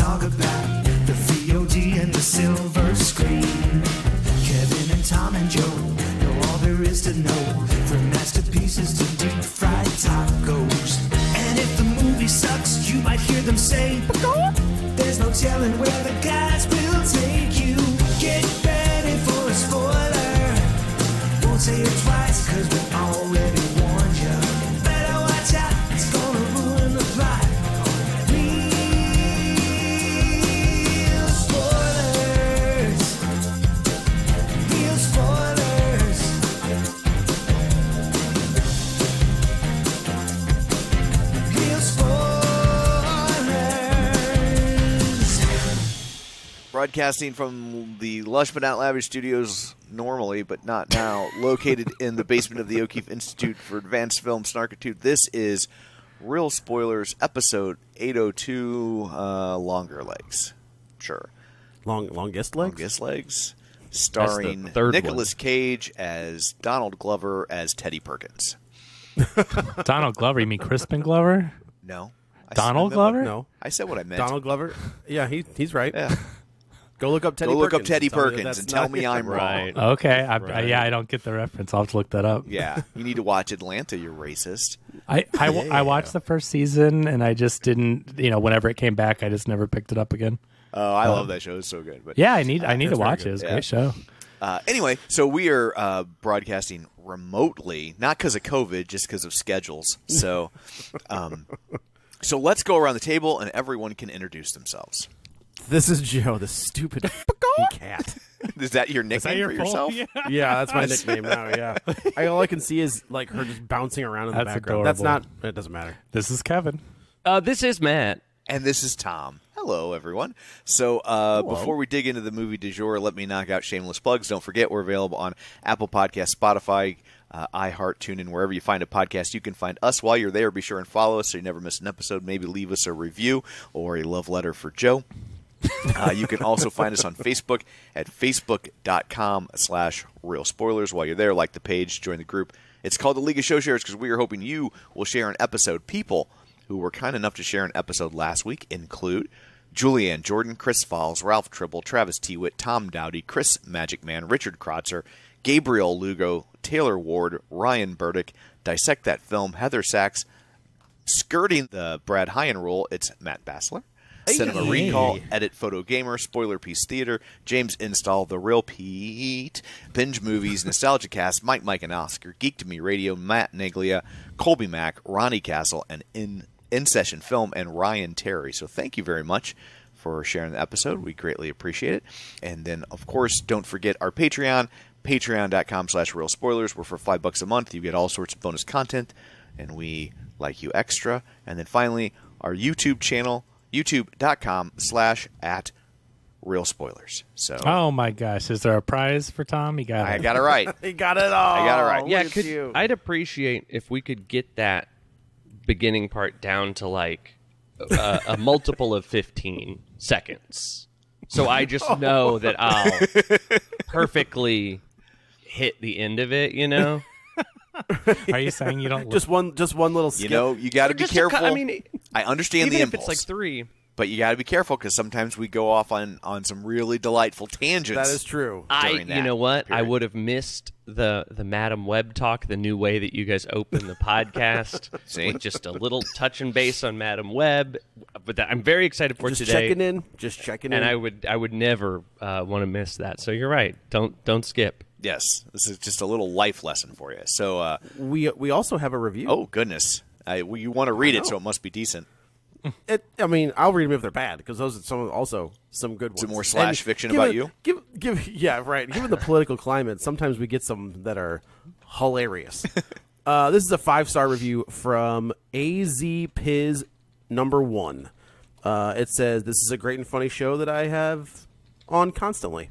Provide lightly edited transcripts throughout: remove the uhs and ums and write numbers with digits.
talk about the VOD and the silver screen. Kevin and Tom and Joe know all there is to know, from masterpieces to deep fried tacos. And if the movie sucks, you might hear them say, there's no telling where the guys will take you. Get ready for a spoiler. Won't say it twice, cause we already warned you. Better watch out, it's gonna ruin the plot. Real spoilers. Real spoilers. Real spoilers. Broadcasting from the lush but not lavish studios normally, but not now, located in the basement of the O'Keefe Institute for Advanced Film Snarkitude. This is Real Spoilers, episode 802, Longer Legs. Sure. Longest legs? Longest Legs. Starring That's the third Nicolas Cage as Donald Glover as Teddy Perkins. Donald Glover? You mean Crispin Glover? No. Donald Glover? No. I said what I meant. Donald Glover? Yeah, he's right. Yeah. Go look up Teddy Go Perkins. look up Teddy Tell me Perkins that's and tell not- me I'm Right. wrong. Okay. Right. Yeah, I don't get the reference. I'll have to look that up. Yeah. You need to watch Atlanta, you racist. I watched the first season, and I just didn't, whenever it came back, I just never picked it up again. Oh, I love that show. It's so good. But Yeah, I need to very watch good. it. It's a Yeah. great show. Anyway, so we are broadcasting remotely, not because of COVID, just because of schedules. So, so let's go around the table, and everyone can introduce themselves. This is Joe, the stupid f***ing cat. Is that your nickname for yourself? Yeah. Yeah, that's my nickname now, yeah. All I can see is like her just bouncing around in the That's background. That's adorable. not, it doesn't matter. This is Kevin. This is Matt. And this is Tom. Hello, everyone. So before we dig into the movie du jour, let me knock out shameless plugs. Don't forget, we're available on Apple Podcasts, Spotify, iHeart, TuneIn, wherever you find a podcast. You can find us while you're there. Be sure and follow us so you never miss an episode. Maybe leave us a review or a love letter for Joe. You can also find us on Facebook at facebook.com/Real Spoilers. While you're there, like the page, join the group. It's called the League of Show Sharers because we are hoping you will share an episode. People who were kind enough to share an episode last week include Julianne Jordan, Chris Falls, Ralph Tribble, Travis T. Witt, Tom Dowdy, Chris Magic Man, Richard Krotzer, Gabriel Lugo, Taylor Ward, Ryan Burdick, Dissect That Film, Heather Sachs. Skirting the Brad Hyan rule, it's Matt Basler. Cinema Recall, Edit Photo Gamer, Spoiler Piece Theater, James Install, The Real Pete, Binge Movies, Nostalgia Cast, Mike and Oscar, Geek to Me Radio, Matt Neglia, Colby Mack, Ronnie Castle, and In Session Film, and Ryan Terry. So thank you very much for sharing the episode. We greatly appreciate it. And then, of course, don't forget our Patreon, patreon.com/Real Spoilers, where for $5 a month you get all sorts of bonus content, and we like you extra. And then finally, our YouTube channel, youtube.com/@Real Spoilers. So Oh my gosh, is there a prize for Tom? He got it. I got it right. He got it all. I got it right. Yeah, Look at you. I'd appreciate if we could get that beginning part down to like a multiple of 15 seconds. So I just know that I'll perfectly hit the end of it, Are you saying you don't? Just one little skip. You got to be careful. I understand even the if impulse. it's like 3. But you got to be careful because sometimes we go off on some really delightful tangents. That is true. You know what? period. I would have missed the Madam Web talk, the new way that you guys open the podcast. See? With just a little touch and base on Madam Web. But I'm very excited for Just today. Just checking in. And I would never want to miss that. So you're right. Don't skip. Yes, this is just a little life lesson for you. So, we also have a review. oh goodness, you want to read it, so it must be decent. I'll read them if they're bad because those are some good ones. Some more slash And fiction given- about you? Yeah, right. Given the political climate, sometimes we get some that are hilarious. This is a 5-star review from AZPiz number 1. It says, "This is a great and funny show that I have on constantly."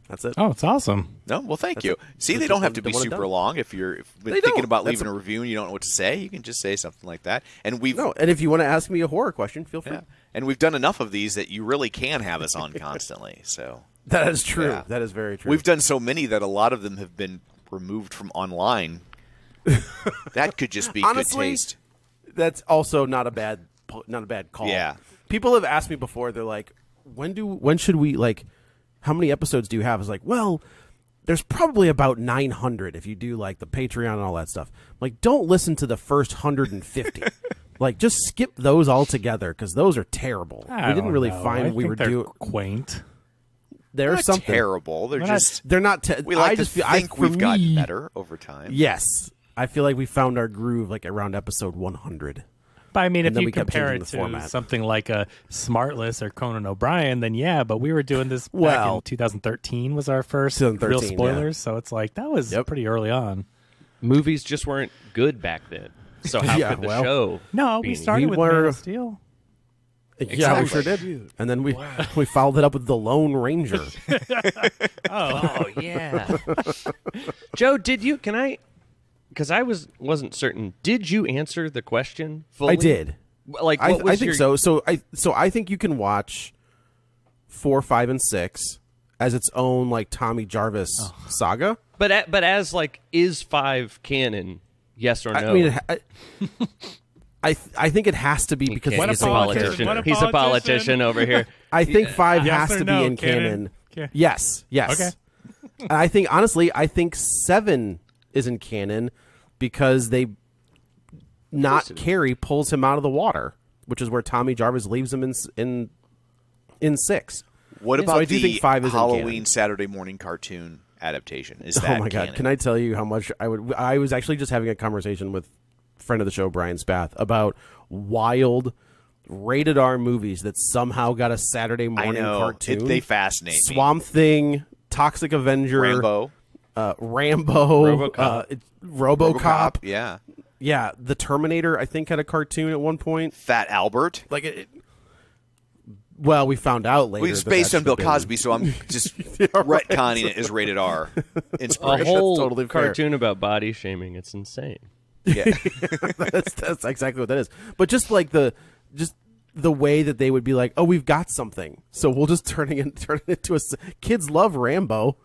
That's it. Oh, it's awesome. No, well, thank you. it. See, they That's don't the have to one be and super done. long. If you've been They thinking don't. about That's leaving a review and you don't know what to say, you can just say something like that. And we've No, and if you want to ask me a horror question, feel free. yeah, and we've done enough of these that you really can have us on constantly. So That is true. Yeah. That is very true. we've done so many that a lot of them have been removed from online. That could just be Honestly, good taste. That's also not a bad call. Yeah. People have asked me before. They're like, when should we like? How many episodes do you have? I was like, well, there's probably about 900 if you do like the Patreon and all that stuff. I'm like, don't listen to the first 150. Like, just skip those altogether because those are terrible. We didn't really find we were doing quaint. There's not something terrible. They're just they're not. we like to think we've gotten better over time. Yes, I feel like we found our groove like around episode 100. But I mean, And if then you we kept compare changing it the to format. something like a Smartless or Conan O'Brien, then yeah. But we were doing this back in 2013 was our first real 2013, spoilers, so it's like that was pretty early on. Movies just weren't good back then. So how Yeah, could the well, show? No, be we started with Man of Steel. Yeah, we sure did. And then we followed it up with the Lone Ranger. Oh yeah. Joe, did you? Can I? Because I wasn't certain. Did you answer the question fully? I did. Like, I what was think your- so. So I think you can watch 4, 5, and 6 as its own like Tommy Jarvis saga. But as like, is 5 canon? Yes or no? I mean, I think it has to be because He's a politician. What a He's a politician politician. over here. I think 5 Yes has or to no, be in canon? canon. Yes. Okay. And I think honestly, I think 7 isn't canon because they Carrie pulls him out of the water, which is where Tommy Jarvis leaves him in 6. What So about I do the think 5 is in Halloween canon. Saturday morning cartoon adaptation? Is that Oh my canon? god! Can I tell you how much I was actually just having a conversation with a friend of the show, Brian Spath, about wild rated R movies that somehow got a Saturday I morning know. cartoon. They fascinate me. Swamp Thing, Toxic Avenger, Rambo. RoboCop, RoboCop. Yeah. Yeah, the Terminator. I think had a cartoon at one point. Fat Albert. Like well, we found out later. Well, it's that based that on Bill should've been- Cosby, so I'm just retconning it as rated R. A Inspiration. whole totally fair. cartoon about body shaming. It's insane. Yeah. that's exactly what that is. But just like the way that they would be like, oh, we've got something, so we'll just turn it into a. Kids love Rambo,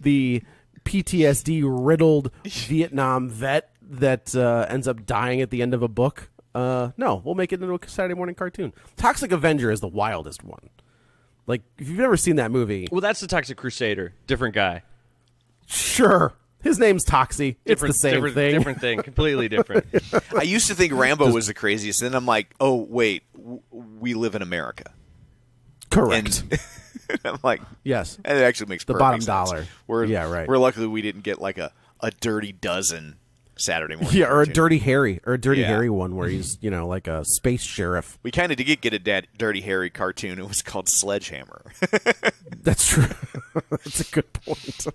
the PTSD riddled Vietnam vet that ends up dying at the end of a book. No, we'll make it into a Saturday morning cartoon. Toxic Avenger is the wildest one. Like, if you've never seen that movie, Well, that's the Toxic Crusader. Different guy. sure, his name's Toxie. It's the Different- same different, thing. Different thing. Completely different. I used to think Rambo was the craziest, and then I'm like, oh, wait, we live in America. Correct. And I'm like, Yes. and it actually makes The perfect bottom sense. dollar. We're, Yeah, right. We're lucky we didn't get like a Dirty Dozen Saturday morning. Yeah, or a cartoon. Dirty Harry, Yeah. Harry one where he's like a space sheriff. We kind of did get a Dirty Harry cartoon. It was called Sledgehammer. That's true. That's a good point.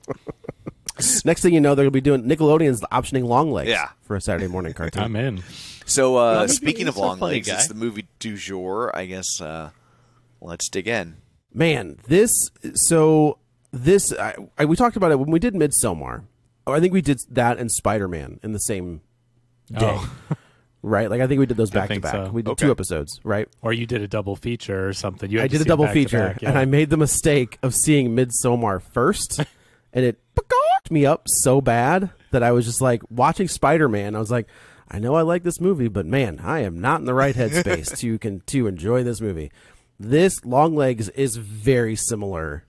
Next thing you know, they're gonna be doing Nickelodeon's optioning Longlegs for a Saturday morning cartoon. I'm in. So me speaking be of so long funny, legs, guy. it's the movie du jour. I guess let's dig in. Man, we talked about it when we did Midsommar. Oh, I think we did that and Spider-Man in the same day. Oh. Right? Like I think we did those back to think back. so. We did Okay. 2 episodes, right? Or you did a double feature or something. You I had to did a see it double back to feature, back, yeah. and I made the mistake of seeing Midsommar first, and it fucked me up so bad that I was just like watching Spider-Man. I was like, I know I like this movie, but man, I am not in the right headspace to enjoy this movie. This Longlegs is very similar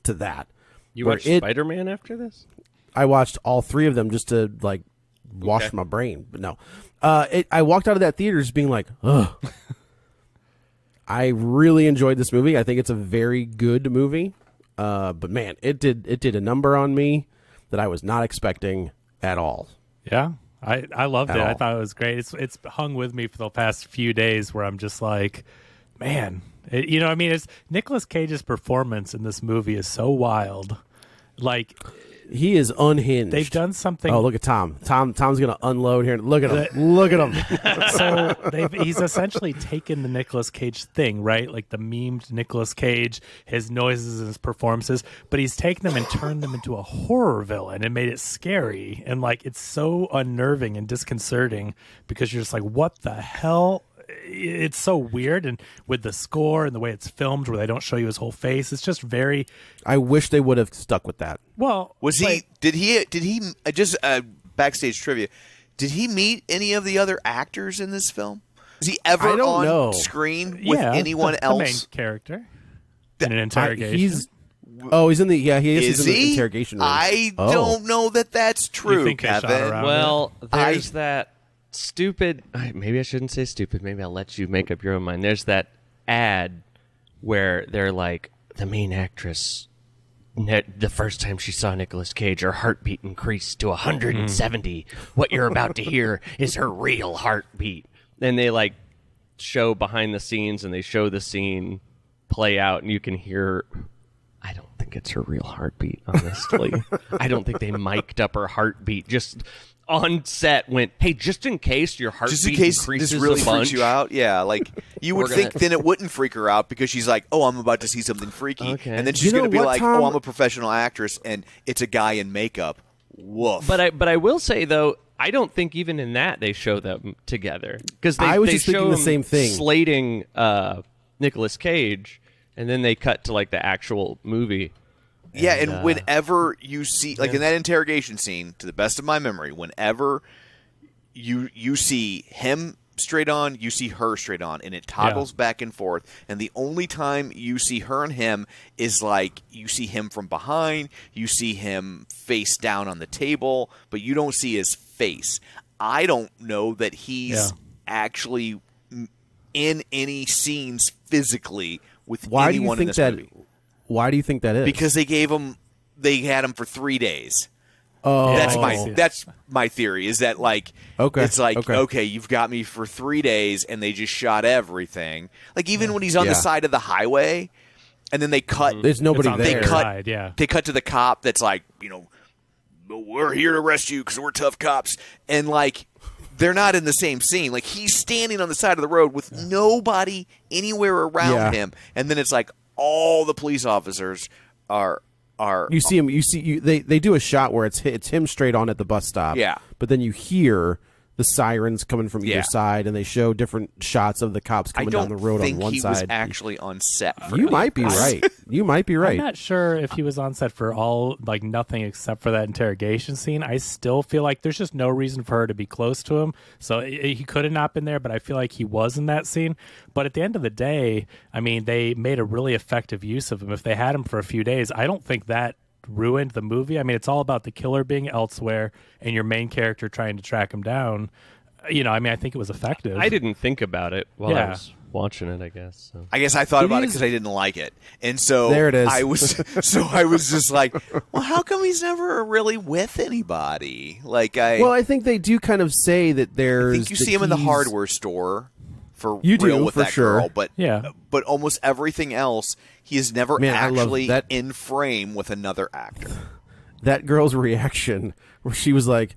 to that. You Where watched it- Spider-Man after this? I watched all 3 of them just to like wash my brain, but no. I walked out of that theater just being like, ugh. I really enjoyed this movie. I think it's a very good movie. But man, it did a number on me that I was not expecting at all. Yeah, I loved At it. I all. thought it was great. It's hung with me for the past few days where I'm just like, man, it's Nicolas Cage's performance in this movie is so wild. Like He is unhinged. they've done something. Oh, look at Tom. Tom's gonna unload here. Look at him. Look at him. So he's essentially taken the Nicolas Cage thing, right? Like the memed Nicolas Cage, his noises and his performances, but he's taken them and turned them into a horror villain and made it scary. And like it's so unnerving and disconcerting because you're just like, what the hell? It's so weird, and with the score and the way it's filmed where they don't show you his whole face, it's just very I wish they would have stuck with that. well. Was like, he? Did he? Just backstage trivia. Did he meet any of the other actors in this film? Is he ever I don't on know. screen with anyone the else? main character in an interrogation. He's in the he's in the he? interrogation room. I don't know that that's true, think they shot Kevin. around? Well, there's that stupid. Maybe I shouldn't say stupid. Maybe I'll let you make up your own mind. There's that ad where they're like, the main actress, the first time she saw Nicolas Cage, her heartbeat increased to 170. What you're about to hear is her real heartbeat. And they like show behind the scenes, and they show the scene play out, and you can hear. I don't think it's her real heartbeat, honestly. I don't think they mic'd up her heartbeat. Just on set went, hey, just in case your heartbeat Just in case increases this really a bunch. freaks you out, yeah. Like you would think, then it wouldn't freak her out because she's like, "Oh, I'm about to see something freaky," Okay. and then she's You know going to be what, like, Tom? "Oh, I'm a professional actress, and it's a guy in makeup." Woof. But I will say though, I don't think even in that they show them together because I was they just thinking show the him same thing. slating Nicolas Cage, and then they cut to like the actual movie. Yeah, and whenever you see, like in that interrogation scene, to the best of my memory, whenever you see him straight on, you see her straight on, and it toggles back and forth. And the only time you see her and him is like you see him from behind, you see him face down on the table, but you don't see his face. I don't know that he's actually in any scenes physically with Why do you anyone in think this that? movie. Why do you think that is? Because they had him for 3 days. Oh, That's my theory. Is that like it's like okay, you've got me for 3 days, and they just shot everything. Like even when he's on the side of the highway, and then they cut. There's nobody It's on there. their side, They cut to the cop that's like, we're here to arrest you because we're tough cops, and like they're not in the same scene. Like he's standing on the side of the road with nobody anywhere around him, and then it's like all the police officers are. You see him. They do a shot where it's him straight on at the bus stop. Yeah. But then you hear the sirens coming from either Yeah. side, and they show different shots of the cops I coming don't down the road think on one he side. was actually on set. For You any might of be this. right. You might be right. I'm not sure if he was on set for nothing except for that interrogation scene. I still feel like there's just no reason for her to be close to him. So he could have not been there, but I feel like he was in that scene. But at the end of the day, I mean, they made a really effective use of him. If they had him for a few days, I don't think that ruined the movie. I mean, it's all about the killer being elsewhere and your main character trying to track him down. I mean, I think it was effective. I didn't think about it while I was watching it, I guess. So. I guess I thought about it because I didn't like it, and so There it is. I was just like, well, how come he's never really with anybody? Like I think they do kind of say that there's. I think you see him in the hardware store for You real do, with for that sure. girl, but almost everything else, he is never Man, I love actually that. in frame with another actor. That girl's reaction where she was like,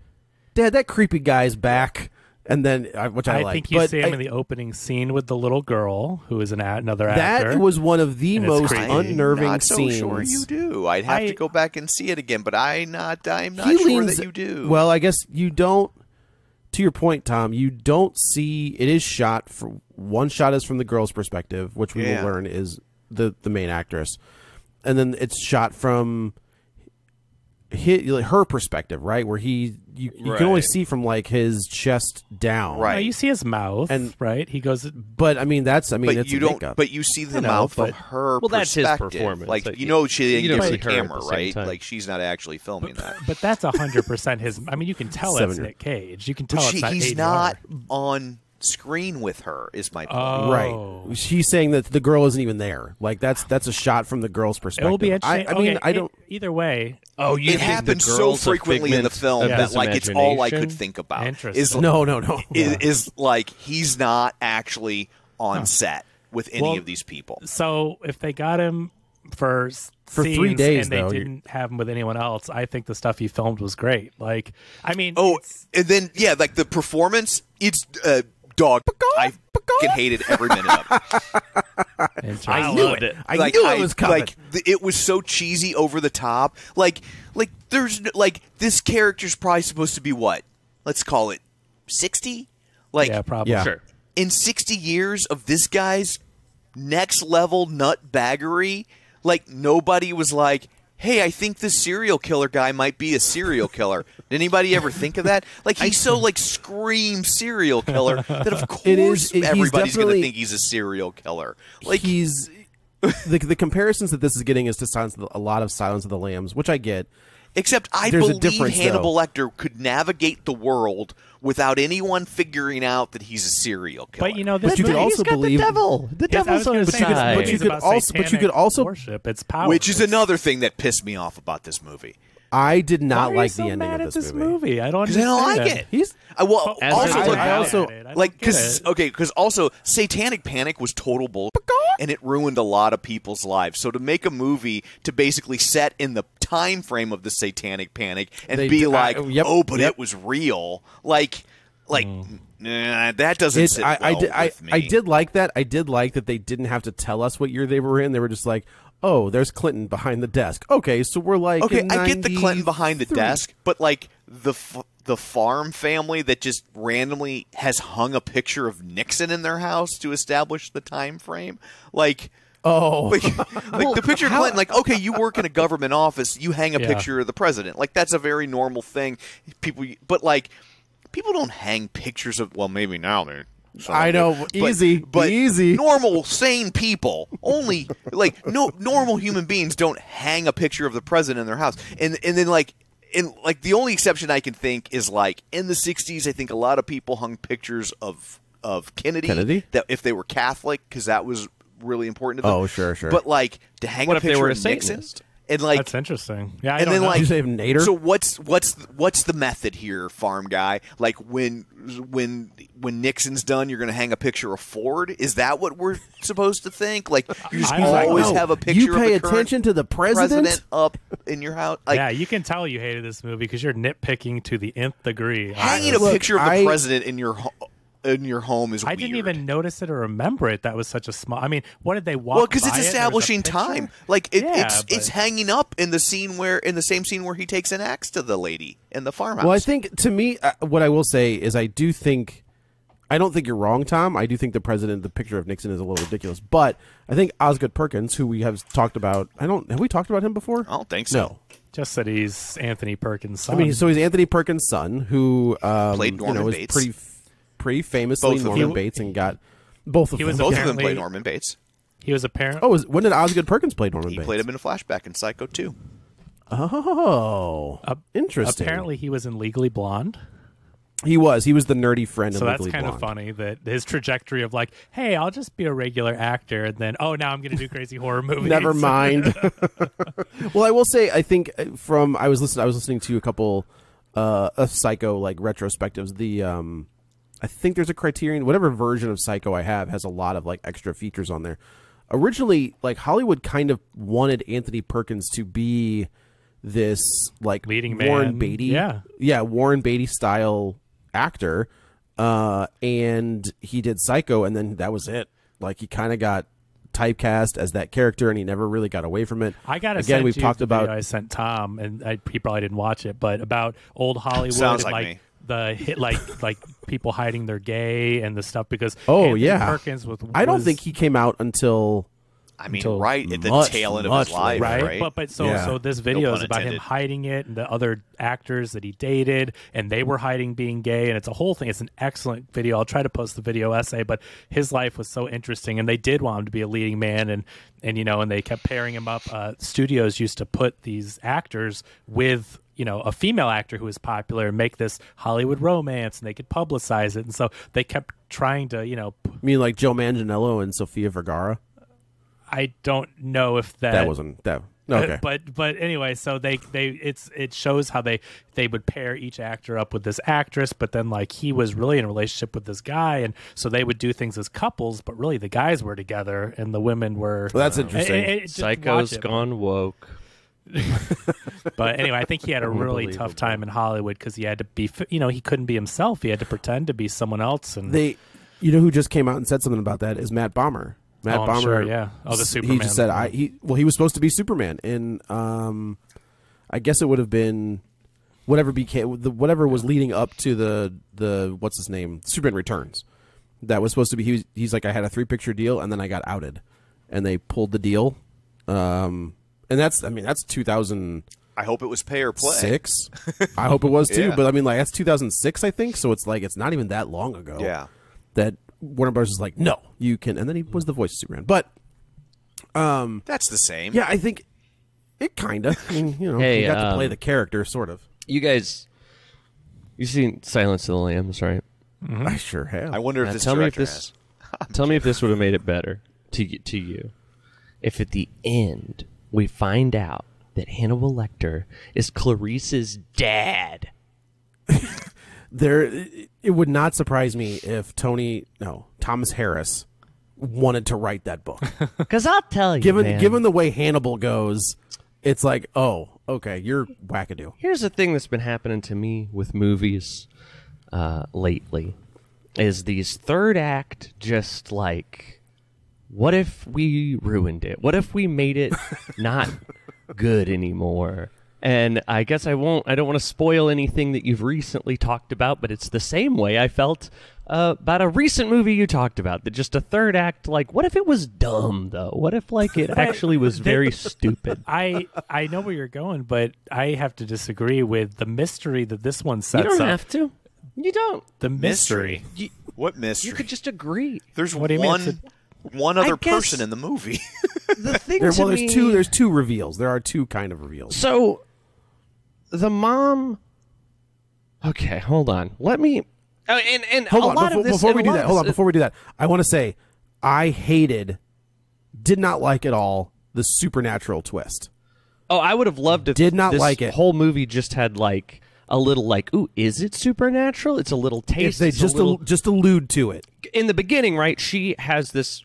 "Dad, that creepy guy's back," and then which I like. think you see him in the opening scene with the little girl who is another actor. That was one of the And it's most creepy. unnerving I'm not so scenes. sure you do. I'd have to go back and see it again, but I'm not He sure leans- that you do. Well, I guess you don't. To your point, Tom, you don't see it is shot for one shot is from the girl's perspective, which we will learn is the main actress, and then it's shot from her perspective, right? Where you can only see from like his chest down, Right. No, you see his mouth, And- right? He goes, But I mean, but it's you don't. makeup. But you see the know, mouth from but- her Well, that's his perspective. performance. Like Like, she didn't you get don't to see the her at camera, the same right? time. Like she's not actually filming that. but that's 100% his. I mean, you can tell it's 70. Nick Cage. You can But tell it's not he's ADR. not on screen with her. Is my point. Oh. Right. She's saying that the girl isn't even there. Like that's a shot from the girl's perspective. It will be interesting. I mean, Okay, I don't. Either way, Oh, you It think happens the so girl's a frequently in the figment film of that his like it's all I could imagination? think about. Interesting. No. Is like he's not actually on set with any Well, of these people. so if they got him for For 3 scenes days, and they though, didn't have him with anyone else, I think the stuff he filmed was great. Like, I mean, Oh, it's- and then like the performance, it's dog. I fucking hated every minute of it. interesting. I loved it. I knew it was coming. It was so cheesy, over the top. Like there's like this character's probably supposed to be what? Let's call it 60. Like yeah, probably. Yeah. Sure. in 60 years of this guy's next level nut baggery, like nobody was like, hey, I think this serial killer guy might be a serial killer. Did anybody ever think of that? Like, he's so, like, scream serial killer that, of course, everybody's going to think he's a serial killer. Like, he's... the comparisons that this is getting is to a lot of Silence of the Lambs, which I get. Except I believe Hannibal Lecter could navigate the world without anyone figuring out that he's a serial killer. But you know, But you could also believe the devil. The devil's on his side. But you could also worship its power, which is another thing that pissed me off about this movie. I did not like the ending of this movie. I don't Because I don't like understand. it. He's because also Satanic Panic was total bull, and it ruined a lot of people's lives. So to make a movie to basically set in the time frame of the Satanic Panic and it was real, that doesn't sit with me. I did like that. I did like that they didn't have to tell us what year they were in. They were just like, oh, there's Clinton behind the desk. Okay, so we're like, okay, in I get the Clinton behind the 93. desk, but like the farm family that just randomly has hung a picture of Nixon in their house to establish the time frame, like. Oh, like the picture of Clinton, like, okay, you work in a government office, you hang a picture of the president. Like, that's a very normal thing. People don't hang pictures of, well, maybe now they're. I know, easy. Normal, sane people only, like, no normal human beings don't hang a picture of the president in their house. And then the only exception I can think is like in the 60s, I think a lot of people hung pictures of Kennedy. That if they were Catholic, because that was really important to them. Oh, sure. But like to hang a picture of Nixon, and like that's interesting. Yeah, and then like did you say Nader? So what's the method here, farm guy? Like when Nixon's done, you're going to hang a picture of Ford? Is that what we're supposed to think? Like you just always have a picture. You pay of the attention to the president up in your house. Like, yeah, you can tell you hated this movie because you're nitpicking to the nth degree. Hanging a picture of the president in your home is weird. I didn't even notice it or remember it. That was such a small. I mean, what did they walk? Well, because it's establishing time. Like it's hanging up in the same scene where he takes an axe to the lady in the farmhouse. Well, I think to me, what I will say is I don't think you're wrong, Tom. I do think the picture of Nixon is a little ridiculous, but I think Osgood Perkins, who we have talked about, have we talked about him before? I don't think so. No. Just that he's Anthony Perkins' son. I mean, so he's Anthony Perkins' son, who played Norman Bates. Pretty famously Norman Bates, and got both of them. Both of them played Norman Bates. He was a parent. Oh, when did Osgood Perkins play Norman Bates? He played him in a flashback in Psycho 2. Oh, interesting. Apparently, he was in Legally Blonde. He was the nerdy friend. So in that's kind of funny that his trajectory of like, hey, I'll just be a regular actor, and then now I'm going to do crazy horror movies. Never mind. Well, I will say, I think I was listening to a couple of Psycho like retrospectives. I think there's a Criterion, whatever version of Psycho I have has a lot of like extra features on there. Originally, like Hollywood kind of wanted Anthony Perkins to be this like leading Warren man. Beatty, Warren Beatty style actor, and he did Psycho, and then that was it. Like he kind of got typecast as that character, and he never really got away from it. I got again. We've talked about. I sent Tom, and he probably didn't watch it, but about old Hollywood. Sounds and, like me. The hit like people hiding they're gay and the stuff because Anthony Perkins I don't think he came out until right at the tail end of his life, right? But so this video is about him hiding it and the other actors that he dated and they were hiding being gay, and it's a whole thing. It's an excellent video. I'll try to post the video essay, but his life was so interesting, and they did want him to be a leading man, and they kept pairing him up. Studios used to put these actors with a female actor who was popular and make this Hollywood romance, and they could publicize it. And so they kept trying to, You mean like Joe Manganiello and Sofia Vergara? I don't know if that wasn't that. Okay. But anyway, so it shows how they would pair each actor up with this actress, but then like he was really in a relationship with this guy, and so they would do things as couples, but really the guys were together and the women were. Well, that's interesting. Psycho's gone woke. But anyway, I think he had a really tough time in Hollywood because he had to be, he couldn't be himself. He had to pretend to be someone else. And who just came out and said something about that is Matt Bomer. Matt Bomer, sure, yeah. Oh, the Superman. He just said he was supposed to be Superman in, I guess it would have been whatever was leading up to the what's his name, Superman Returns. That was supposed to be he's like, I had a 3-picture deal and then I got outed, and they pulled the deal. And that's 2006. I hope it was pay or play. I hope it was too. Yeah. But I mean, like, that's 2006, I think. So it's like it's not even that long ago. Yeah. That Warner Bros. Is like, no, you can. And then he was the voice of Superman. But That's the same. yeah, I think it kind of. I mean, you know, Hey, you got to play the character, sort of. You guys, you've seen Silence of the Lambs, right? I sure have. I wonder if this tell me if director this. has. Tell me if this would have made it better to you. If at the end we find out that Hannibal Lecter is Clarice's dad. It would not surprise me if Thomas Harris wanted to write that book. Because I'll tell you, Given the way Hannibal goes, it's like, oh, okay, you're wackadoo. Here's the thing that's been happening to me with movies lately is these third act just like, what if we ruined it? What if we made it not good anymore? And I guess I don't want to spoil anything that you've recently talked about, but it's the same way I felt about a recent movie you talked about, that just a third act, like, what if it was dumb, though? What if, like, it actually was very stupid? I know where you're going, but I have to disagree with the mystery that this one sets up. You don't have to. You don't. The mystery. What mystery? You could just agree. There's What do you mean? one other guess- person in the movie. The thing There's me... two reveals. There are two kind of reveals. So, the mom... Okay, hold on. Let me... and Hold a on, lot of this... before we and do a lot that. of Hold on, this- before we do that, I want to say I did not like at all the supernatural twist. Oh, I would have loved if Did not this like it. whole movie just had, like, a little, like, ooh, is it supernatural? It's a little If taste. they it's a little... just allude to it. In the beginning, right, she has this...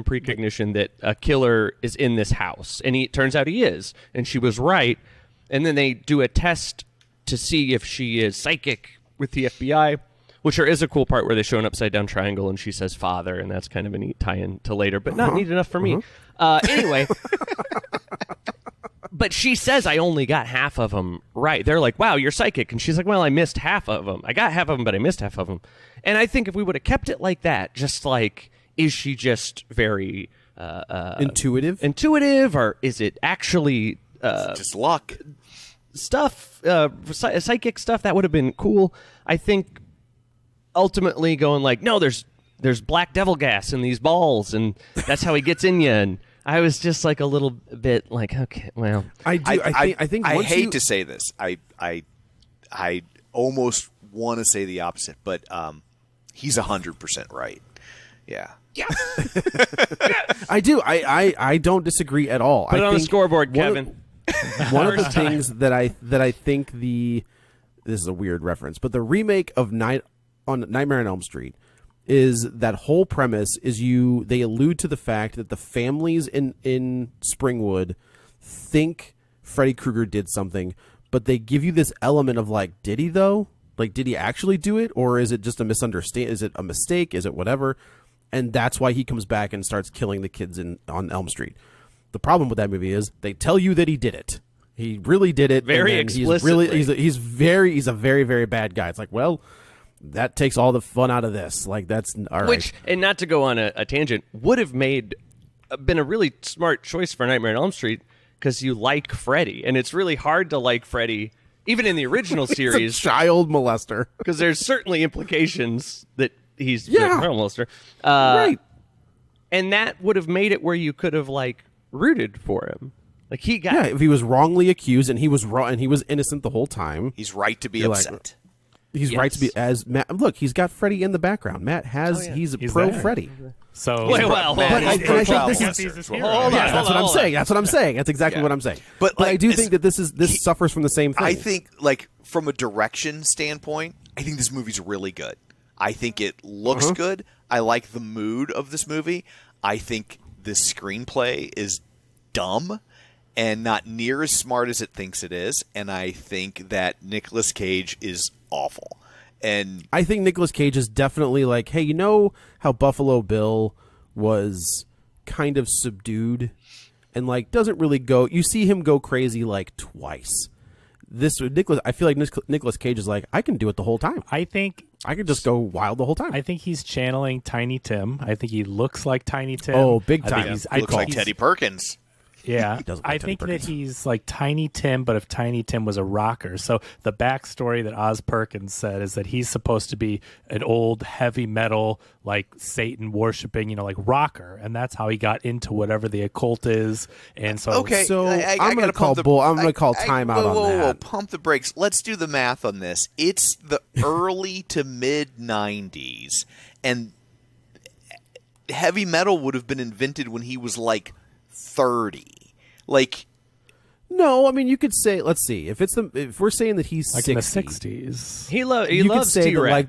precognition that a killer is in this house, and it turns out he is, and she was right. And then they do a test to see if she is psychic with the FBI, which there is a cool part where they show an upside down triangle and she says father, and that's kind of a neat tie-in to later, but not neat enough for me. Anyway, but she says, I only got half of them right. They're like, wow, you're psychic. And she's like, well, I missed half of them. I got half of them, but I missed half of them. And I think if we would have kept it like that, just like, is she just very Intuitive, or is it actually Just luck. stuff, psychic stuff? That would have been cool. I think ultimately going like, no, there's black devil gas in these balls, and that's how he gets in you. And I was just like a little bit like, okay, well, I think I once hate you- to say this. I almost want to say the opposite, but he's 100% right. Yeah. I do. I don't disagree at all. put it I on the think scoreboard, one of- Kevin. One of the things that I think this is a weird reference, but the remake of Nightmare on Elm Street is that whole premise is they allude to the fact that the families in Springwood think Freddy Krueger did something, but they give you this element of like, did he though? Like, did he actually do it, or is it just a misunderstanding? Is it a mistake? Is it whatever? And that's why he comes back and starts killing the kids on Elm Street. The problem with that movie is they tell you that he did it. He really did it. Very and then explicitly. He's a very, very bad guy. It's like, well, that takes all the fun out of this. Like, that's all right. Which, and not to go on a tangent, would have been a really smart choice for Nightmare on Elm Street, because you like Freddy, and it's really hard to like Freddy, even in the original He's a series, child molester. because there's certainly implications that he's a Yeah. child molester. Right. And that would have made it where you could have like rooted for him. Like he got Yeah, if he was wrongly accused and he was wrong and he was innocent the whole time, He's right to be You're like- upset. he's right to be as Matt. Look, he's got Freddy in the background. Matt has he's pro there. Freddy. So Wait, well, But I think this is hold on, that's what I'm hold saying. That's what I'm saying. That's exactly Yeah. what I'm saying. But, I like, do it's- think that this suffers from the same thing. I think, like, from a direction standpoint, I think this movie's really good. I think it looks good. I like the mood of this movie. I think the screenplay is dumb and not near as smart as it thinks it is. And I think that Nicolas Cage is awful. And I think Nicolas Cage is definitely like, hey, you know how Buffalo Bill was kind of subdued and like doesn't really go. You see him go crazy like twice. I feel like Nicolas Cage is like, I can do it the whole time. I think I can just go wild the whole time. I think he's channeling Tiny Tim. I think he looks like Tiny Tim. Oh, big I think time. he looks like Teddy Perkins. Yeah, doesn't I like Tony think that Perkins. he's like Tiny Tim, but if Tiny Tim was a rocker. So the backstory that Oz Perkins said is that he's supposed to be an old heavy metal, like Satan worshiping, like rocker, and that's how he got into whatever the occult is. And so, Okay, So I I'm going to call I'm going to call timeout on whoa, that. pump the brakes. Let's do the math on this. It's the early to mid 90s, and heavy metal would have been invented when he was like 30. Like, No, I mean you could say. Let's see if we're saying that he's like 60, in the 60s. He you loves could say T-Rex. that like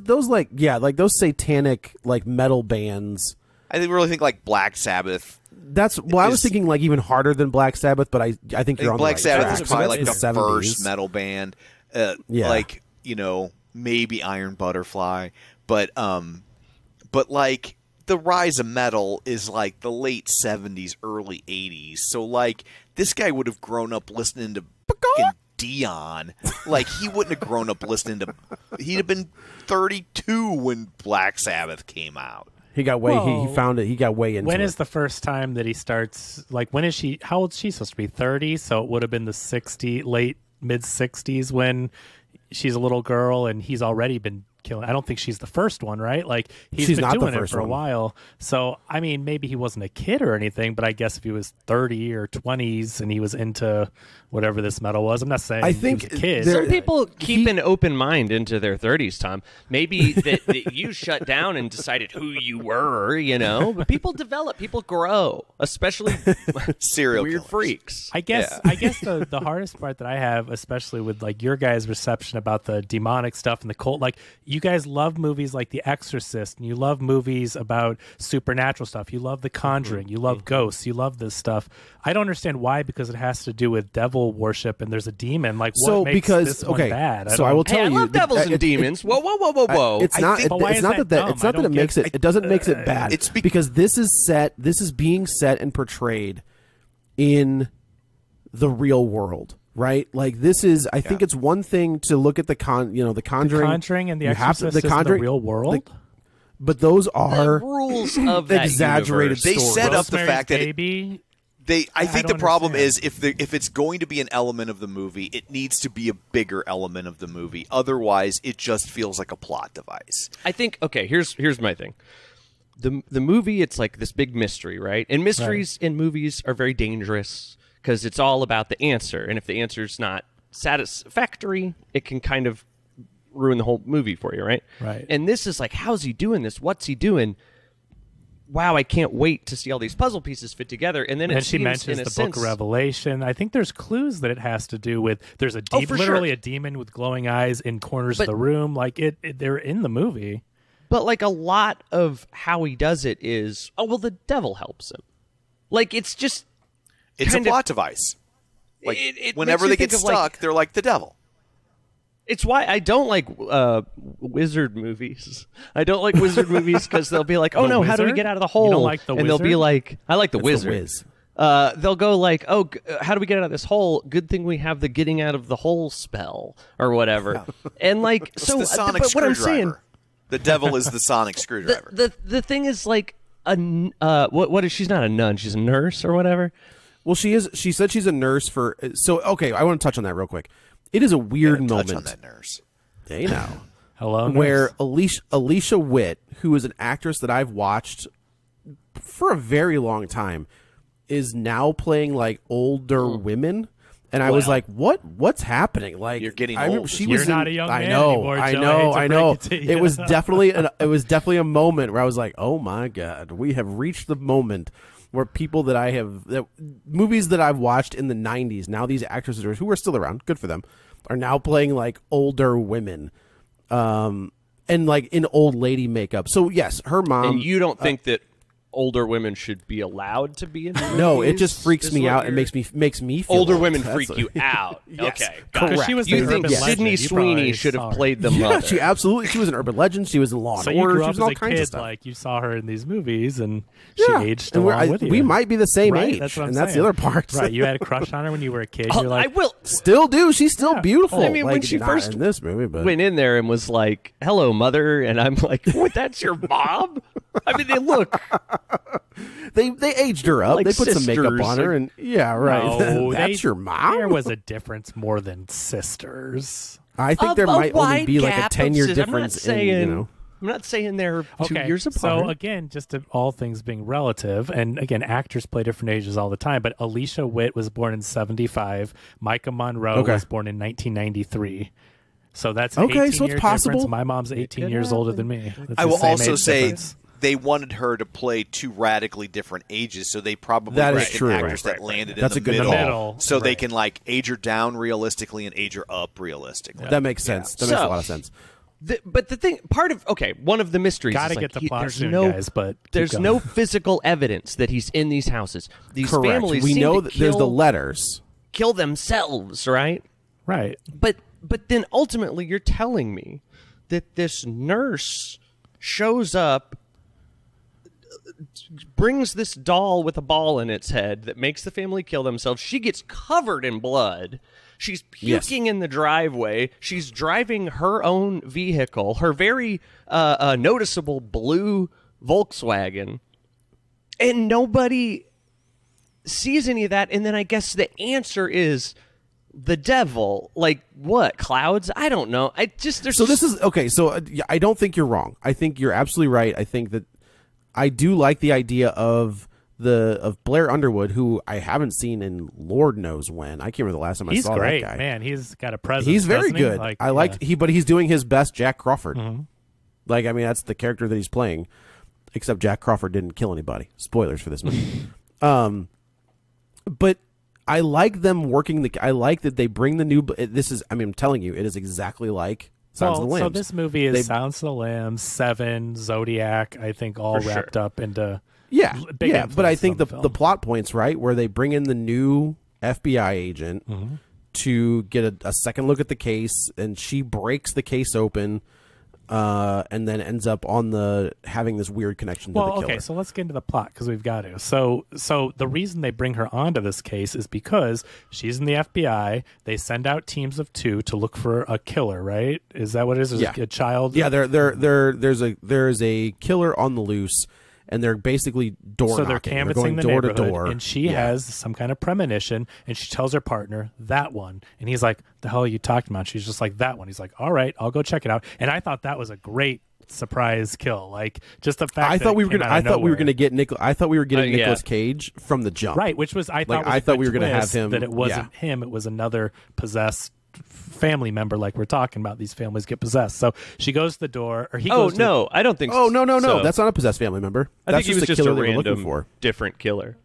those like like those satanic like metal bands. I really think like Black Sabbath. That's I was thinking like even harder than Black Sabbath, but I think you're on Black the right Sabbath track. is probably like That's the 70s. first metal band. Yeah. Like, maybe Iron Butterfly, but like the rise of metal is like the late 70s, early 80s. So like this guy would have grown up listening to fucking Dion. Like he wouldn't have grown up listening to. He'd have been 32 when Black Sabbath came out. He got way. Whoa. He found it. He got way into When it. is the first time that he starts? Like, when is she? How old is she supposed to be? 30. So it would have been the late mid 60s when she's a little girl, and he's already been killing. I don't think she's the first one, right? Like he's She's been not the doing it first for a one. while. So I mean, maybe he wasn't a kid or anything, but I guess if he was 30 or 20s and he was into whatever this metal was, I'm not saying I he think was a kid. there- Some people keep an open mind into their 30s, Tom. Maybe that you shut down and decided who you were, But people develop, people grow, especially Serial weird killers. freaks. I guess the hardest part that I have, especially with like your guys' reception about the demonic stuff and the cult, like you guys love movies like The Exorcist, and you love movies about supernatural stuff. You love The Conjuring. You love ghosts. You love this stuff. I don't understand why, because it has to do with devil worship and there's a demon. Like what makes this one bad? So I will Hey, tell I you, love devils and it- demons. Whoa, whoa, whoa, whoa, whoa. It's not. think- But why It's is not that that. It's dumb? not that I it don't makes get- it. It doesn't makes it bad. It's because this is set. This is being set and portrayed in the real world, right? Like this is. I think it's one thing to look at the Conjuring, The Conjuring and The You have to- Exorcist is in the real world. but those the are rules of that exaggerated universe. They stories. set up the Rosemary's fact that Baby. I think the don't problem understand. is if it's going to be an element of the movie, it needs to be a bigger element of the movie. Otherwise, it just feels like a plot device. I think here's my thing. The movie, it's like this big mystery, right? And mysteries in movies are very dangerous because it's all about the answer, and if the answer's not satisfactory, it can kind of ruin the whole movie for you, right? Right. And this is like, how's he doing this? What's he doing? Wow, I can't wait to see all these puzzle pieces fit together. And then And it she seems, mentions in the a Book sense, of Revelation. I think there's clues that it has to do with. There's a for sure. literally a demon with glowing eyes in corners But- of the room. Like they're in the movie. But like a lot of how he does it is, the devil helps him. Like it's just It's a kind of- plot device. Like It whenever makes they you get think of, like- stuck, they're like the devil. It's why I don't like wizard movies. I don't like wizard movies because they'll be like, "Oh The no, how do we Wizard? get out of the You hole?" don't like The and they'll be Wizard? like, "I like the It's wizard." The Wiz. They'll go like, "Oh, how do we get out of this hole? Good thing we have the getting out of the hole spell or whatever." And like, It's so the sonic but what I'm screwdriver. saying, The devil is the sonic screwdriver. the thing is like what is she's not a nun, she's a nurse or whatever. Well, she is. She said she's a nurse for. So okay, I want to touch on that real quick. It is a weird Touch moment. on that nurse. Hey now. Hello, Where nurse. Alicia Witt, who is an actress that I've watched for a very long time, is now playing like older women, and I was like, "What's happening?" Like You're getting I remember old. She You're was not in- a young I man know, anymore, I Joe. know, I I hate to know. break it to It you. was definitely a moment where I was like, "Oh my god, we have reached the moment." Where people movies that I've watched in the 90s, now these actresses who are still around, good for them, are now playing like older women, and like in old lady makeup. So yes, her mom. And you don't think that older women should be allowed to be in movies? No, it just freaks is me what out and you're- makes me feel older old. women That's freak a- you out. Yes, Okay, correct. Because she was the You think urban legend. Sydney You Sweeney probably should saw have her. played the Yeah, mother? she absolutely. She was an urban legend. She was in Law So and you Order. grew She up was as in all a kinds of kid, stuff. like you saw her in these movies, and Yeah. she aged And along with you. we might be the same Right, age, that's what I'm and that's the saying. other part. Right, you had a crush on her when you were a kid. Oh, You're like, I will. Still do. She's still beautiful. I mean, when like, she not first in this movie, but went in there and was like, "Hello, mother," and I'm like, "What? That's your mom?" I mean, they look. They aged her up. Like they put some makeup sisters, on her, and yeah, right. No, That's your mom. There was a difference more than sisters. I think there might only be like a 10-year difference. I'm not saying they're 2 years apart. So again, just to all things being relative, and again, actors play different ages all the time. But Alicia Witt was born in 1975. Maika Monroe was born in 1993. So that's an 18 so it's year possible. Difference. My mom's 18 years older than me. That's I the will same also age say difference. they wanted her to play two radically different ages, so they probably That is picked an true. actress Right, that landed That's in a the good middle, middle, so they right. can like age her down realistically and age her up realistically. That makes sense. That makes a lot of sense. But the thing, one of the mysteries Gotta is get like, the plot there's soon, no, guys, but keep there's going. no physical evidence that he's in these houses. These Correct. families We seem know to that there's the letters. kill themselves, right? Right. But then ultimately, you're telling me that this nurse shows up, brings this doll with a ball in its head that makes the family kill themselves. She gets covered in blood. She's puking in the driveway. She's driving her own vehicle, her very noticeable blue Volkswagen, and nobody sees any of that. And then I guess the answer is the devil. Like what? Clouds? I don't know. This is okay. So I don't think you're wrong. I think you're absolutely right. I think that I do like the idea of Blair Underwood, who I haven't seen in Lord knows when. I can't remember the last time I saw great, that guy. man. He's got a presence. He's very doesn't he? good. Like, I like but he's doing his best Jack Crawford. Mm-hmm. Like, I mean, that's the character that he's playing. Except Jack Crawford didn't kill anybody. Spoilers for this movie. But I like them working I like that they bring the new. This is. I mean, I'm telling you, it is exactly like Silence of the Lambs. So this movie is Silence of the Lambs, Seven, Zodiac. I think all wrapped up into. Big But I think influence on the plot points, right, where they bring in the new FBI agent to get a second look at the case, and she breaks the case open, and then ends up having this weird connection to the killer. Okay, so let's get into the plot because we've got to. So the reason they bring her onto this case is because she's in the FBI. They send out teams of 2 to look for a killer, right? Is that what it is? A child? Yeah, there's a killer on the loose. And they're basically door knocking. So they're canvassing the door to neighborhood, door, and she has some kind of premonition, and she tells her partner, that one. And he's like, the hell are you talking about? She's just like, that one. He's like, all right, I'll go check it out. And I thought that was a great surprise kill. Like, just the fact I thought we were gonna get yeah. Nicolas Cage from the jump. Right, which was, I thought we were gonna have him. That it wasn't him, it was another possessed family member, like we're talking about. These families get possessed. So she goes to the door, or he goes to no, I don't think so. Oh, no. That's not a possessed family member. I That's think he was the just a killer they were looking random, for. different killer.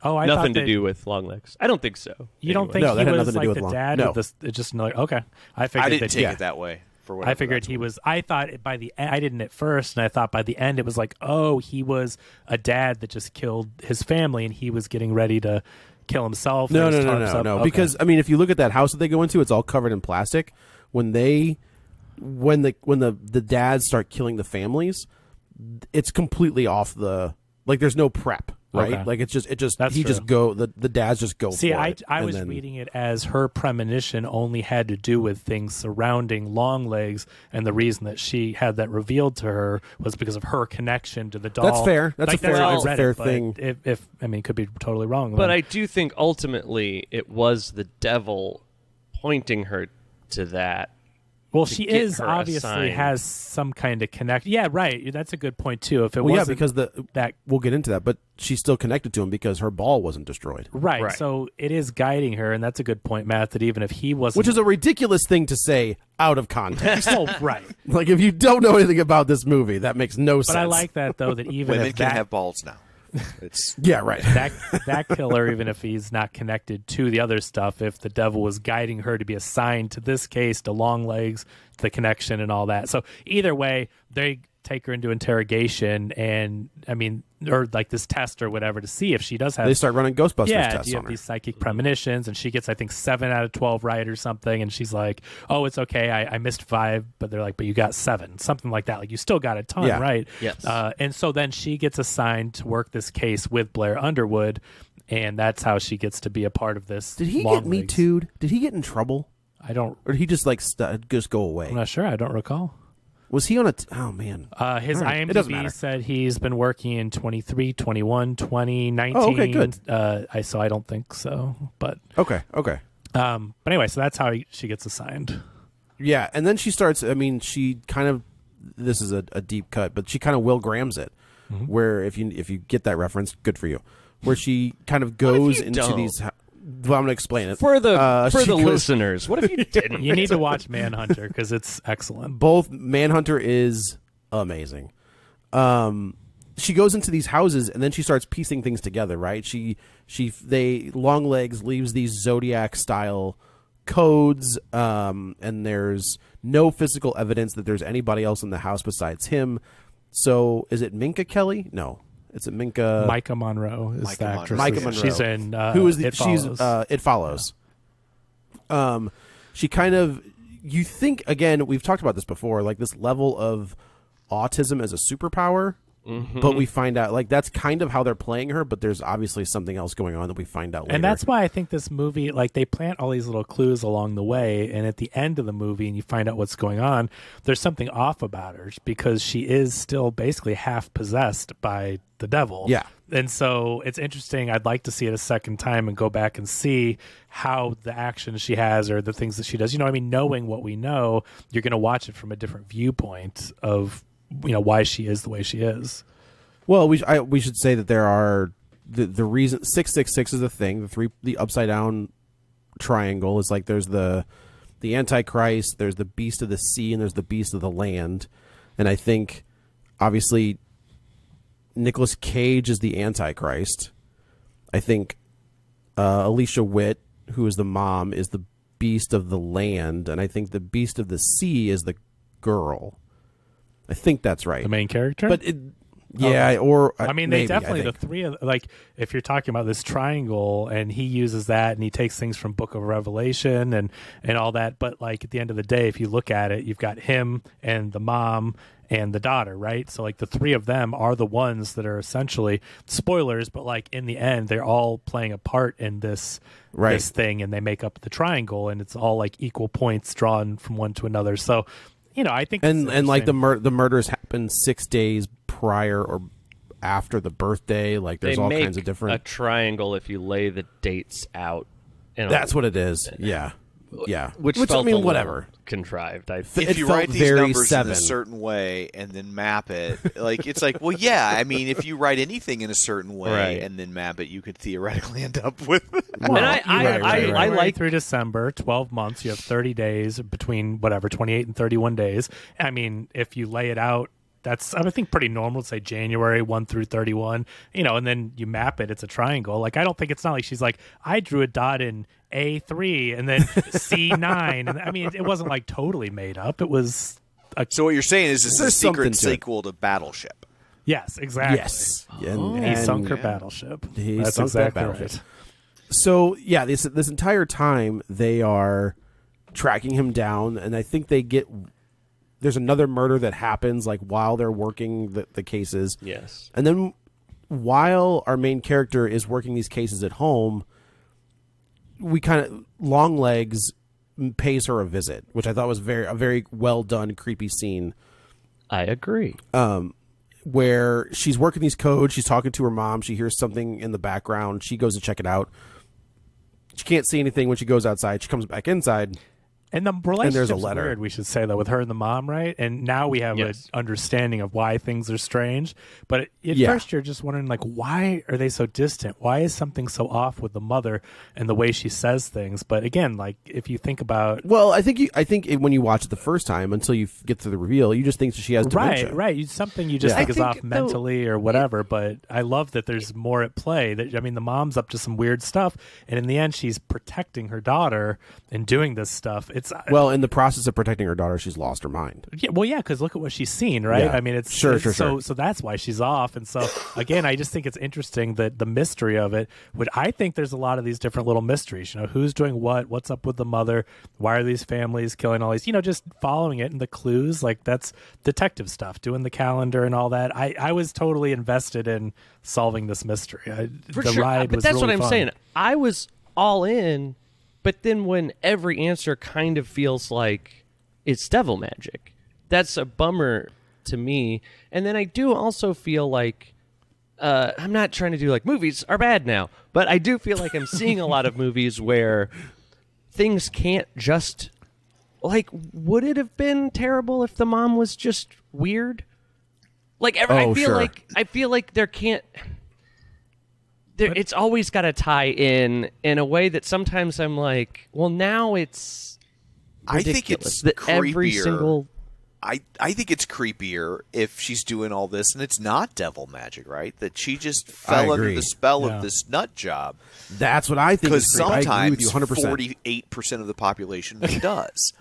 Oh, I nothing thought to do with Longlegs. I don't think so. You don't Anyway. think that he had was nothing to do like with the Long- dad? no. With this, it's just like, okay. I figured I didn't that take it that way. For whatever I figured that's he worth. was. I thought by the I didn't at first, and I thought by the end it was like, oh, he was a dad that just killed his family, and he was getting ready to kill himself. No. Okay. Because I mean, if you look at that house that they go into, it's all covered in plastic. When the dads start killing the families, it's completely off the. Like, there's no prep, right? Okay. Like, it's just That's he true. just go the dads just go. See, for I it, was reading it as her premonition only had to do with things surrounding Longlegs, and the reason that she had that revealed to her was because of her connection to the doll. That's fair. That's like, a fair. how I That's a read fair it, but thing. If I mean, could be totally wrong. But then. I do think ultimately it was the devil pointing her to that. Well, to she get is her obviously assigned. has some kind of connect. Yeah, right. That's a good point too. If it Well, yeah, wasn't because that we'll get into that, but she's still connected to him because her ball wasn't destroyed. right, so it is guiding her, and that's a good point, Matt. That even if he wasn't, Which is a ridiculous thing to say out of context. oh, right. Like, if you don't know anything about this movie, that makes no sense. But I like that though. That even Women if can that have balls now. It's Yeah, right. that killer, even if he's not connected to the other stuff, if the devil was guiding her to be assigned to this case, to Longlegs, the connection and all that. So either way, they take her into interrogation, and I mean, or like this test or whatever to see if she does have. They start running Ghostbusters Yeah, tests do you on have her. these psychic premonitions? And she gets, I think, 7 out of 12 right or something. And she's like, "Oh, it's okay. I missed 5," but they're like, "But you got 7," something like that. Like, you still got a ton, Yeah. right? Yes. And so then she gets assigned to work this case with Blair Underwood, and that's how she gets to be a part of this. Did he get Longlegs. Me Too'd? Did he get in trouble? I don't. Or did he just, like, just go away? I'm not sure. I don't recall. Was he on a? Oh man, His All right. It doesn't matter. IMDb said he's been working in 23, 21, 20, 19. Oh, okay, good. So I don't think so, but okay. but anyway, so that's how she gets assigned. Yeah, and then she starts. I mean, she kind of. This is a deep cut, but she kind of Will Grahams it. Where if you get that reference, good for you. Where she kind of goes into don't? these. Well, I'm going to explain it For the goes- listeners, what if you didn't? You need to watch Manhunter because it's excellent. Both Manhunter is amazing. She goes into these houses and then she starts piecing things together. Right? Longlegs leaves these Zodiac style codes, and there's no physical evidence that there's anybody else in the house besides him. So is it Minka Kelly? No. It's a Minka. Maika Monroe is Maika the actress. Monroe. Maika Monroe. She's in Who is the, It she's Follows. It Follows. She kind of, you think, again, we've talked about this before, like this level of autism as a superpower, but we find out like that's kind of how they're playing her, but there's obviously something else going on that we find out later. And that's why I think this movie, like, they plant all these little clues along the way, and at the end of the movie, and you find out what's going on, there's something off about her because she is still basically half possessed by the devil. Yeah. And so it's interesting. I'd like to see it a second time and go back and see how the actions she has or the things that she does. You know, I mean, knowing what we know, you're going to watch it from a different viewpoint of, you know, why she is the way she is. Well, we should say that there are the reason 666 is a thing. The upside down triangle is like there's the Antichrist, there's the beast of the sea, and there's the beast of the land. And I think obviously Nicolas Cage is the Antichrist. I think Alicia Witt, who is the mom, is the beast of the land, and I think the beast of the sea is the girl. I think that's right. The main character? But or I mean, maybe, they definitely, I the think. three of, like, if you're talking about this triangle and he uses that and he takes things from Book of Revelation and all that, but like at the end of the day, if you look at it, you've got him and the mom and the daughter, right? So like the three of them are the ones that are essentially spoilers, but like in the end, they're all playing a part in this this thing, and they make up the triangle, and it's all like equal points drawn from one to another. So, you know, I think and like the murders happen 6 days prior or after the birthday. Like there's They all make kinds of different. a triangle if you lay the dates out. That's what it is. Yeah. Which I felt mean, a little whatever. contrived. If It you felt write these very numbers in Seven. a certain way and then map it, like it's like, well, yeah. I mean, if you write anything in a certain way Right. and then map it, you could theoretically end up with. Well, And I January like through December, 12 months. You have 30 days between 28 and 31 days. I mean, if you lay it out, that's, I think, pretty normal to say January 1 through 31, you know, and then you map it. It's a triangle. Like, I don't think it's not like she's like, I drew a dot in A3 and then C9. And I mean, it wasn't like totally made up. It was So what you're saying is this is a There's something secret to it. sequel to Battleship. yes, exactly. Yes. He sunk her battleship. He That's sunk that exactly battleship. right. So yeah, this entire time they are tracking him down, and I think there's another murder that happens like while they're working the cases. Yes. And then while our main character is working these cases at home, we kind of Longlegs pays her a visit, which I thought was a very well done, creepy scene. I agree. Where she's working these codes, she's talking to her mom, she hears something in the background, she goes to check it out. She can't see anything when she goes outside. She comes back inside. And the relationship's there's a letter. weird, we should say, though, with her and the mom, right? And now we have Yes. an understanding of why things are strange. But at Yeah. first, you're just wondering, like, why are they so distant? Why is something so off with the mother and the way she says things? But again, like, if you think about... Well, I think when you watch it the first time, until you get to the reveal, you just think that she has dementia. Right. Something you just Yeah. think I is think, off mentally or whatever. But I love that there's more at play. That, I mean, the mom's up to some weird stuff. And in the end, she's protecting her daughter and doing this stuff. It's... Well, in the process of protecting her daughter, she's lost her mind. Yeah, well, yeah, because look at what she's seen, right? Yeah. I mean, it's Sure. So that's why she's off. And so again, I just think it's interesting that the mystery of it. I think there's a lot of these different little mysteries. You know, who's doing what? What's up with the mother? Why are these families killing all these? You know, just following it and the clues. Like that's detective stuff, doing the calendar and all that. I was totally invested in solving this mystery. For the sure. ride But was that's really what I'm fun. saying. I was all in, but then when every answer kind of feels like it's devil magic, that's a bummer to me. And then I do also feel like I'm not trying to do like movies are bad now, but I do feel like I'm seeing a lot of movies where things can't just like, would it have been terrible if the mom was just weird? Like I feel like there can't. It's always got to tie in a way that sometimes I'm like, well, now it's ridiculous. I think it's that creepier. Every single. I think it's creepier if she's doing all this and it's not devil magic, right? That she just fell under the spell of this nut job. That's what I think. Because sometimes I agree with you 100%. 48% of the population does.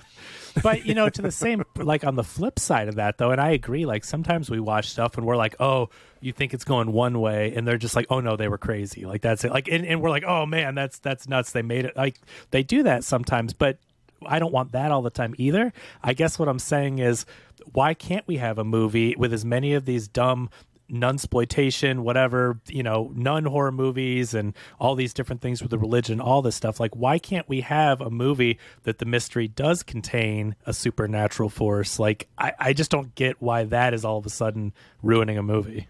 But, you know, to the same, like on the flip side of that, though, and I agree, like sometimes we watch stuff and we're like, oh, you think it's going one way, and they're just like, oh, no, they were crazy. Like, that's it. Like, and we're like, oh, man, that's nuts. They made it. Like, they do that sometimes, but I don't want that all the time either. I guess what I'm saying is, why can't we have a movie with as many of these dumb nunsploitation, whatever, you know, nun horror movies and all these different things with the religion, all this stuff? Like, why can't we have a movie that the mystery does contain a supernatural force? Like, I just don't get why that is all of a sudden ruining a movie.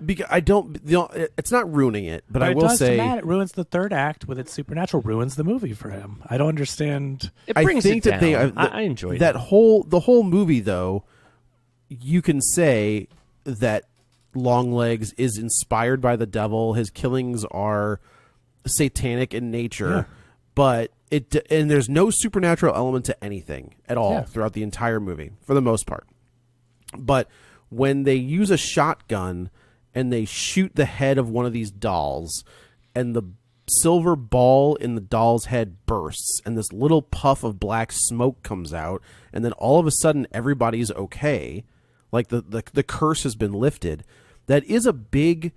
Because it's not ruining it, but I will say it ruins the third act with its supernatural, ruins the movie for him. I don't understand. It brings I think it down. that I enjoyed that the whole movie, though. You can say that Longlegs is inspired by the devil. His killings are satanic in nature, but there's no supernatural element to anything at all throughout the entire movie, for the most part. But when they use a shotgun and they shoot the head of one of these dolls, and the silver ball in the doll's head bursts, and this little puff of black smoke comes out, and then all of a sudden everybody's okay, like the curse has been lifted. That is a big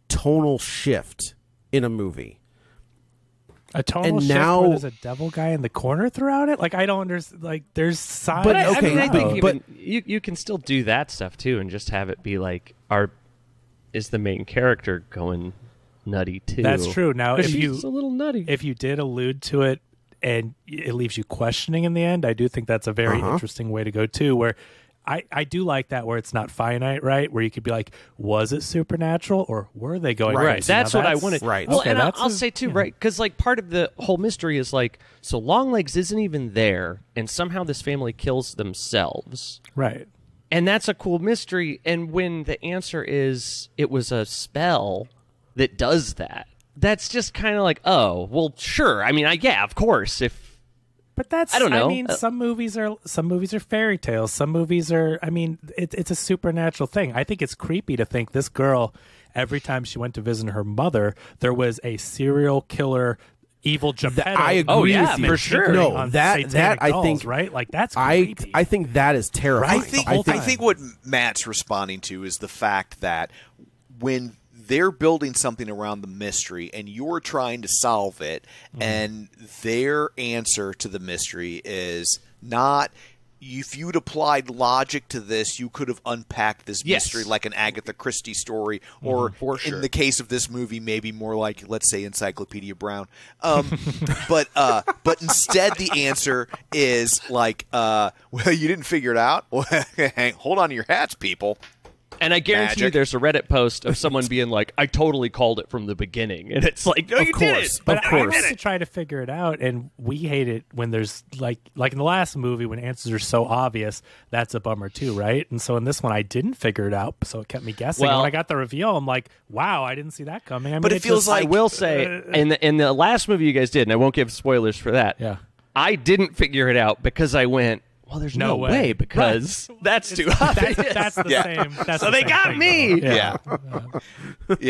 tonal shift in a movie. A tonal shift where there's a devil guy in the corner throughout it? Like, I don't understand. Like, there's signs. But, I mean, I think but you can still do that stuff too, and just have it be like, is the main character going nutty too? That's true. Now, if she's a little nutty, if you did allude to it and it leaves you questioning in the end, I do think that's a very interesting way to go too, where I do like that, where it's not finite, right? Where you could be like, was it supernatural or were they going right? crazy? That's what I wanted. Right. Well, Okay, and I'll say too, right? Because like part of the whole mystery is like, so Longlegs isn't even there, and somehow this family kills themselves, right? and that's a cool mystery. And when the answer is it was a spell that does that, that's just kind of like, oh, well, sure. I mean, yeah, of course. But that's, I don't know. I mean, some movies are fairy tales. Some movies are, I mean, it's a supernatural thing. I think it's creepy to think this girl, every time she went to visit her mother, there was a serial killer, evil Geppetto. I agree with you for sure. No, that I dolls, think, right? Like, that's creepy. I think that is terrifying. I think what Matt's responding to is the fact that when they're building something around the mystery and you're trying to solve it, and their answer to the mystery is not, if you'd applied logic to this, you could have unpacked this mystery like an Agatha Christie story, or in the case of this movie, maybe more like, let's say, Encyclopedia Brown. But instead the answer is like, well, you didn't figure it out? Well, hold on to your hats, people. And I guarantee you there's a Reddit post of someone being like, I totally called it from the beginning. And it's like, no, you did it. But I used to try to figure it out, and we hate it when there's, like in the last movie, when answers are so obvious, that's a bummer too, right? And so in this one, I didn't figure it out, so it kept me guessing. Well, when I got the reveal, I'm like, wow, I didn't see that coming. I mean, but it feels like, I will say, in the last movie you guys did, and I won't give spoilers for that, I didn't figure it out because I went, well, there's no way because that's too obvious. That's the same. That's so the they same got thing, me. though. But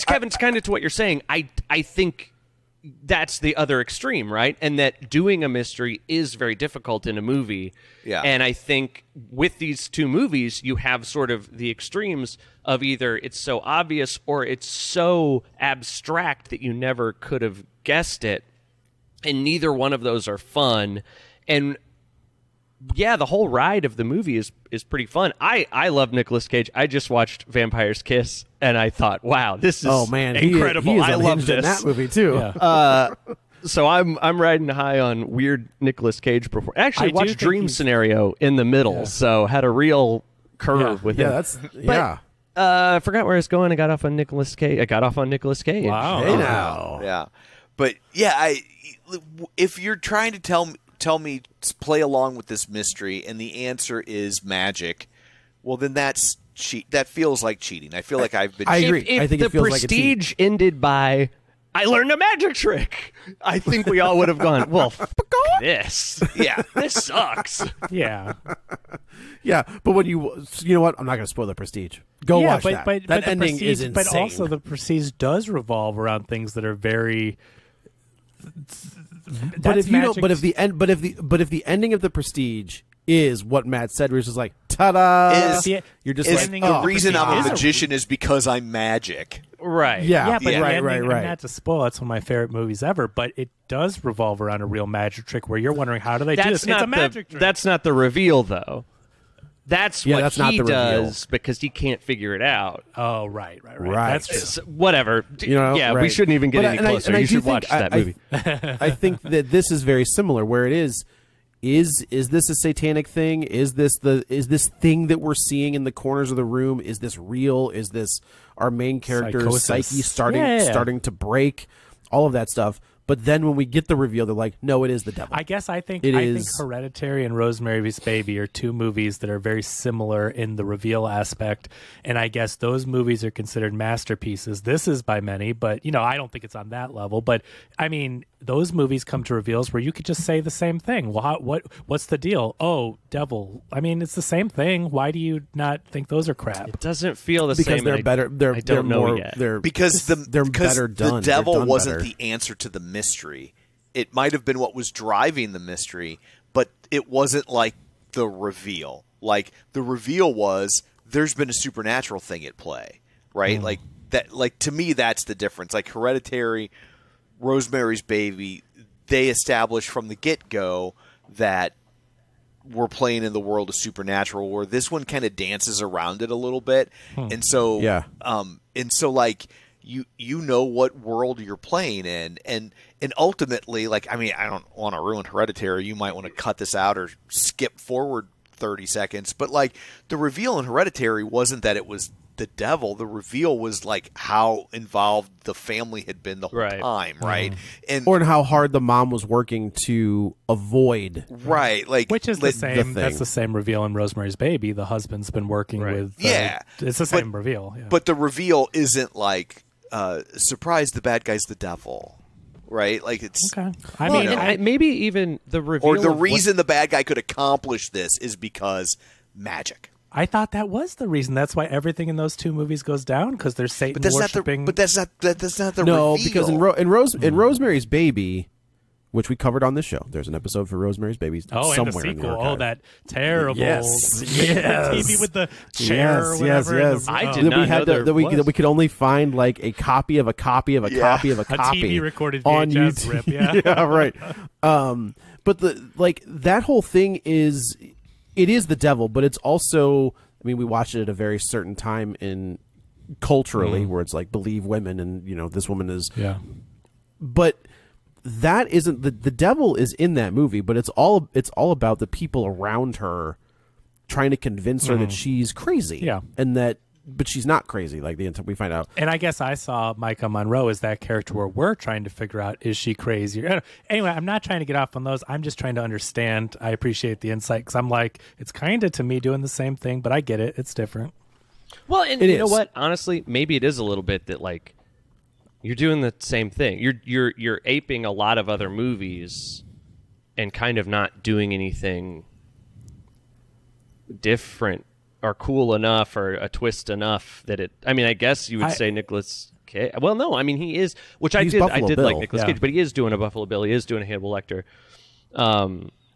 Kevin, kind of to what you're saying, I think that's the other extreme, right? And that doing a mystery is very difficult in a movie. Yeah. And I think with these two movies, you have sort of the extremes of either it's so obvious or it's so abstract that you never could have guessed it. And neither one of those are fun. And yeah, the whole ride of the movie is pretty fun. I love Nicolas Cage. I just watched Vampire's Kiss, and I thought, wow, this is incredible. He is I love this. in that movie too. Yeah. So I'm riding high on weird Nicolas Cage performance. Actually, I do watched think Dream he's- Scenario in the middle, so had a real curve with him. I forgot where I was going. I got off on Nicolas Cage. Wow. Hey now. Yeah, but yeah, if you're trying to tell me play along with this mystery, and the answer is magic, well, then that's that feels like cheating. I feel like I've been. I agree. If I think the it feels like a cheat. Prestige ended by I learned a magic trick, I think we all would have gone, well, fuck this. Yeah, this sucks. Yeah. Yeah, but when you know what? I'm not going to spoil the Prestige. Go watch that. But That the ending Prestige, is insane. But also, the Prestige does revolve around things that are very. But if you don't, but if the ending of the Prestige is what Matt said, where it's just like, ta-da! You're just is like, the oh, reason I'm a is a- magician is because I'm magic. Right. Yeah, but Yeah. the right, ending, right. and not to spoil, it's one of my favorite movies ever. But it does revolve around a real magic trick where you're wondering how do they do this? It's a magic trick. That's not the reveal, though. That's Yeah, what that's he not the reveal. does because he can't figure it out. Oh, right. Right. That's true. So, whatever. You know, yeah, we right. shouldn't even get But any and I- closer. and I You do should think- watch that movie. I think that this is very similar. Where it is this a satanic thing? Is this thing that we're seeing in the corners of the room? Is this real? Is this our main character's Psychosis. psyche Yeah. starting to break? All of that stuff. But then when we get the reveal, they're like, no, it is the devil. I guess I think It think is- Hereditary and Rosemary's Baby are two movies that are very similar in the reveal aspect, and I guess those movies are considered masterpieces. This is by many, but I don't think it's on that level. But I mean, those movies come to reveals where you could just say the same thing. Well, what's the deal? Oh, devil. I mean, it's the same thing. Why do you not think those are crap? It doesn't feel the because same. they're and better. I don't know more, yet. They're Because they're better done. The devil They're done wasn't better. the answer to the mystery. It might have been what was driving the mystery, but it wasn't like the reveal. Like the reveal was there's been a supernatural thing at play, right? Like that. Like to me, that's the difference. Like Hereditary, Rosemary's Baby, they established from the get-go that we're playing in the world of supernatural, where this one kind of dances around it a little bit. And so like you know what world you're playing in, and ultimately, like, I mean, I don't want to ruin Hereditary. You might want to cut this out or skip forward 30 seconds, but like the reveal in Hereditary wasn't that it was the devil. The reveal was like how involved the family had been the whole time, right? And or in how hard the mom was working to avoid. right, like Which is the same. thing. That's the same reveal in Rosemary's Baby. The husband's been working with. It's the same reveal. Yeah. But the reveal isn't like surprise, the bad guy's the devil, right? Like it's okay. I Well, mean, and maybe even the reveal. or the of reason the bad guy could accomplish this is because magic. I thought that was the reason. That's why everything in those two movies goes down, because there's Satan But that's worshiping. that's not the No, reveal. because in Rosemary's Baby, which we covered on this show, there's an episode for Rosemary's Baby and the somewhere in the sequel. archive. Oh, that terrible Yes. TV with the chair or whatever. Yes. I did that not we had know there that we was. could only find like a copy of a copy of a copy of a A copy TV recorded on VHS YouTube. rip, yeah. yeah, right. But that whole thing is the devil, but it's also, I mean, we watched it at a very certain time in culturally where it's like believe women and this woman is but that isn't the devil is in that movie, but it's all about the people around her trying to convince her that she's crazy. Yeah. But she's not crazy. Like we find out. And I guess I saw Maika Monroe as that character where we're trying to figure out, is she crazy? Anyway, I'm not trying to get off on those. I'm just trying to understand. I appreciate the insight because I'm like, it's kind of to me doing the same thing, but I get it. It's different. Well, and It you know is. what? Honestly, maybe it is a little bit that like you're doing the same thing. You're aping a lot of other movies and kind of not doing anything different or cool enough or a twist enough that it. I mean, I guess you would say Nicolas Cage. Well, no, I mean he is, which I He's did. I Buffalo did Bill. like Nicolas Yeah. Cage, but he is doing a Buffalo Bill. He is doing a Hannibal Lecter.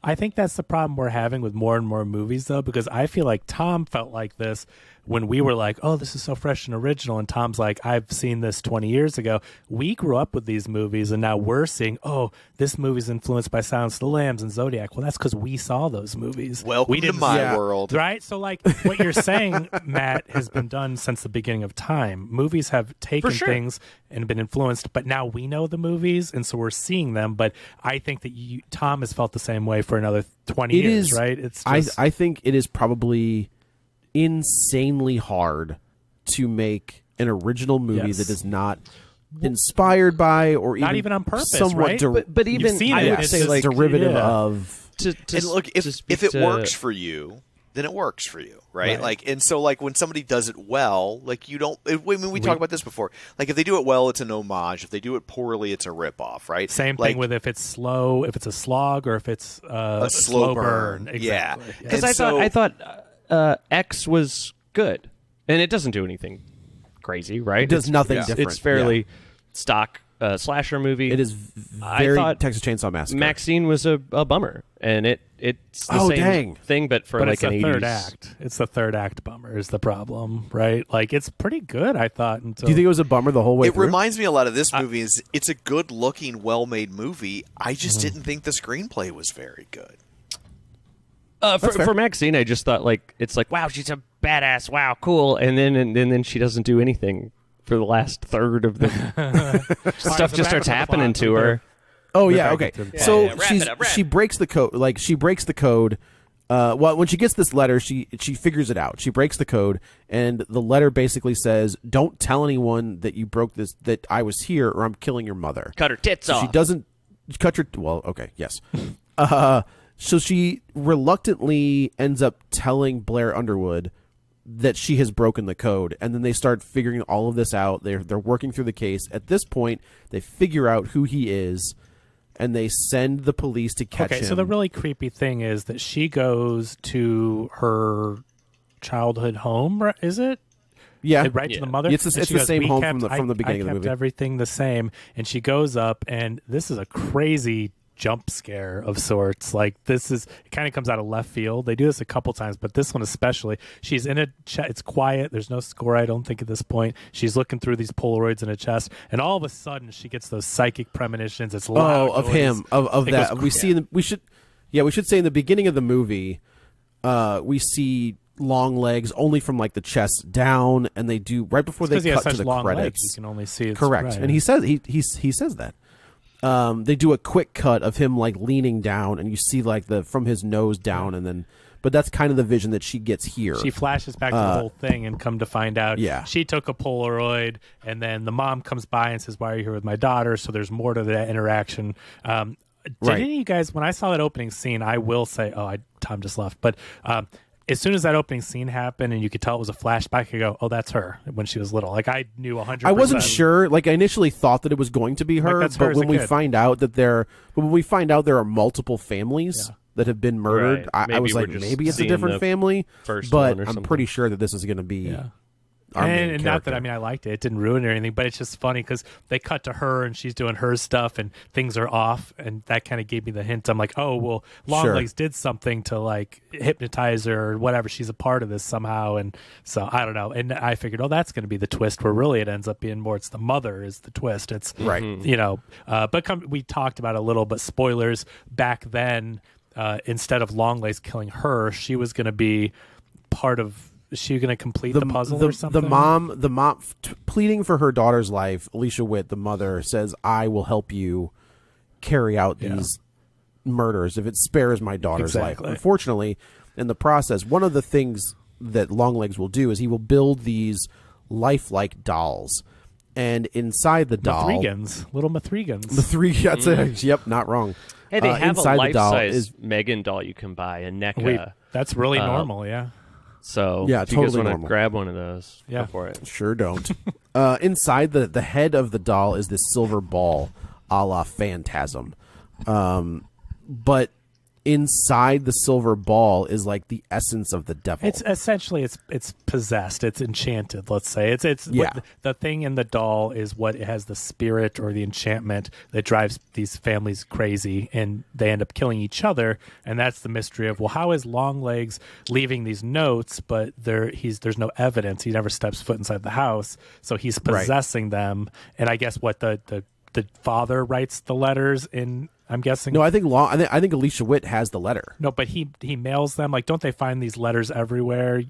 I think that's the problem we're having with more and more movies, though, because I feel like Tom felt like this, when we were like, oh, this is so fresh and original, and Tom's like, I've seen this 20 years ago. We grew up with these movies, and now we're seeing, oh, this movie's influenced by Silence of the Lambs and Zodiac. Well, that's because we saw those movies. Welcome we to my world. Right? So, like, what you're saying, Matt, has been done since the beginning of time. Movies have taken things and been influenced, but now we know the movies, and so we're seeing them. But I think that Tom has felt the same way for another 20 years, right? It's just, I think it is probably insanely hard to make an original movie that is not inspired by or not even on purpose, somewhat right? But even I would say like derivative of. And look, if it works for you, then it works for you, right? Like, and so like when somebody does it well, like you don't. I mean, we talked about this before. Like if they do it well, it's an homage. If they do it poorly, it's a ripoff, right? Same thing with if it's slow, if it's a slog, or if it's a slow burn. Exactly. Yeah, because I thought X was good, and it doesn't do anything crazy, right? It does nothing different. It's fairly stock slasher movie. It is very Texas Chainsaw Massacre. Maxine was a bummer, and it's the same thing, but for like it's an the 80s. third act. It's the third act bummer is the problem, right? Like it's pretty good, I thought. Until... Do you think it was a bummer the whole way through? It reminds me a lot of this movie. It's a good-looking, well-made movie. I just didn't think the screenplay was very good. For Maxine, I just thought like it's like wow, she's a badass, wow, cool, and then she doesn't do anything for the last third of the stuff. Just starts happening to her. Oh yeah, okay. So wrap she breaks the code. Like she breaks the code. Well, when she gets this letter, she figures it out. She breaks the code, and the letter basically says, "Don't tell anyone that you broke this. That I was here, or I'm killing your mother." Cut her tits off. She doesn't cut her. Well, okay, yes. So she reluctantly ends up telling Blair Underwood that she has broken the code, and then they start figuring all of this out. They're working through the case. At this point, they figure out who he is, and they send the police to catch him. Okay, so the really creepy thing is that she goes to her childhood home, is it? Yeah, right to the mother. It's the same home from the beginning of the movie. I kept everything the same, and she goes up, and this is a crazy jump scare of sorts. Like it kind of comes out of left field. They do this a couple times, but this one especially. She's in it's quiet. There's no score, I don't think, at this point. She's looking through these Polaroids in a chest, and all of a sudden she gets those psychic premonitions. It's loud of noise. him of that. We should say in the beginning of the movie, we see Longlegs only from like the chest down, and they do right before they cut to the long credits. Legs, you can only see it's correct, right. and he says he says that. They do a quick cut of him like leaning down, and you see like from his nose down, and then. But that's kind of the vision that she gets here. She flashes back to the whole thing, and come to find out, yeah. she took a Polaroid, and then the mom comes by and says, "Why are you here with my daughter?" So there's more to that interaction. Did any of you guys, when I saw that opening scene, I will say, Tom just left, but as soon as that opening scene happened and you could tell it was a flashback, I go, oh, that's her when she was little. Like I knew 100%. I wasn't sure. Like I initially thought that it was going to be her, but when we find out that there are multiple families that have been murdered, I was like, maybe it's a different family. But I'm pretty sure that this is going to be. Yeah. And not that, I liked it. It didn't ruin anything, but it's just funny because they cut to her and she's doing her stuff and things are off. And that kind of gave me the hint. I'm like, oh, well, Longlegs did something to like hypnotize her or whatever. She's a part of this somehow. And so I don't know. And I figured, that's going to be the twist where really it ends up being more. It's the mother is the twist. It's right. But we talked about it a little, but spoilers back then, instead of Longlegs killing her, she was going to be part of. Is she going to complete the puzzle or something? The mom pleading for her daughter's life, Alicia Witt, the mother, says, I will help you carry out these murders if it spares my daughter's life. Unfortunately, in the process, one of the things that Longlegs will do is he will build these lifelike dolls. And inside the doll... Little Mathregans. Yep, not wrong. Hey, they have a life-size Megan doll you can buy, a NECA. That's really normal, yeah. So if you guys want to grab one of those, go for it. Sure don't. Inside the head of the doll is this silver ball a la Phantasm. But inside the silver ball is like the essence of the devil. It's essentially it's possessed. It's enchanted. Let's say it's Yeah. the thing in the doll is what has the spirit or the enchantment that drives these families crazy, and they end up killing each other. And that's the mystery of, well, how is Longlegs leaving these notes, but there's no evidence. He never steps foot inside the house, so he's possessing them. And I guess what the father writes the letters in. I'm guessing. No, I think Alicia Witt has the letter. No, but he mails them. Like, don't they find these letters everywhere?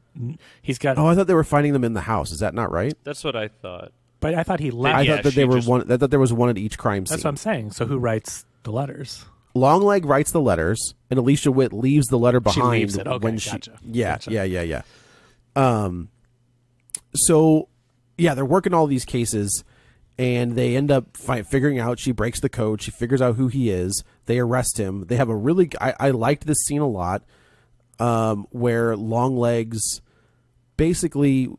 He's got. Oh, I thought they were finding them in the house. Is that not right? That's what I thought. But I thought he left. I Yeah, thought that she just- I thought there was one at each crime scene. That's what I'm saying. So who writes the letters? Longleg writes the letters, and Alicia Witt leaves the letter behind. leaves it. Okay, when gotcha. Yeah, Gotcha. yeah. So, yeah, they're working all these cases, and they end up figuring out. She breaks the code. She figures out who he is. They arrest him. They have a really. I liked this scene a lot, where Longlegs basically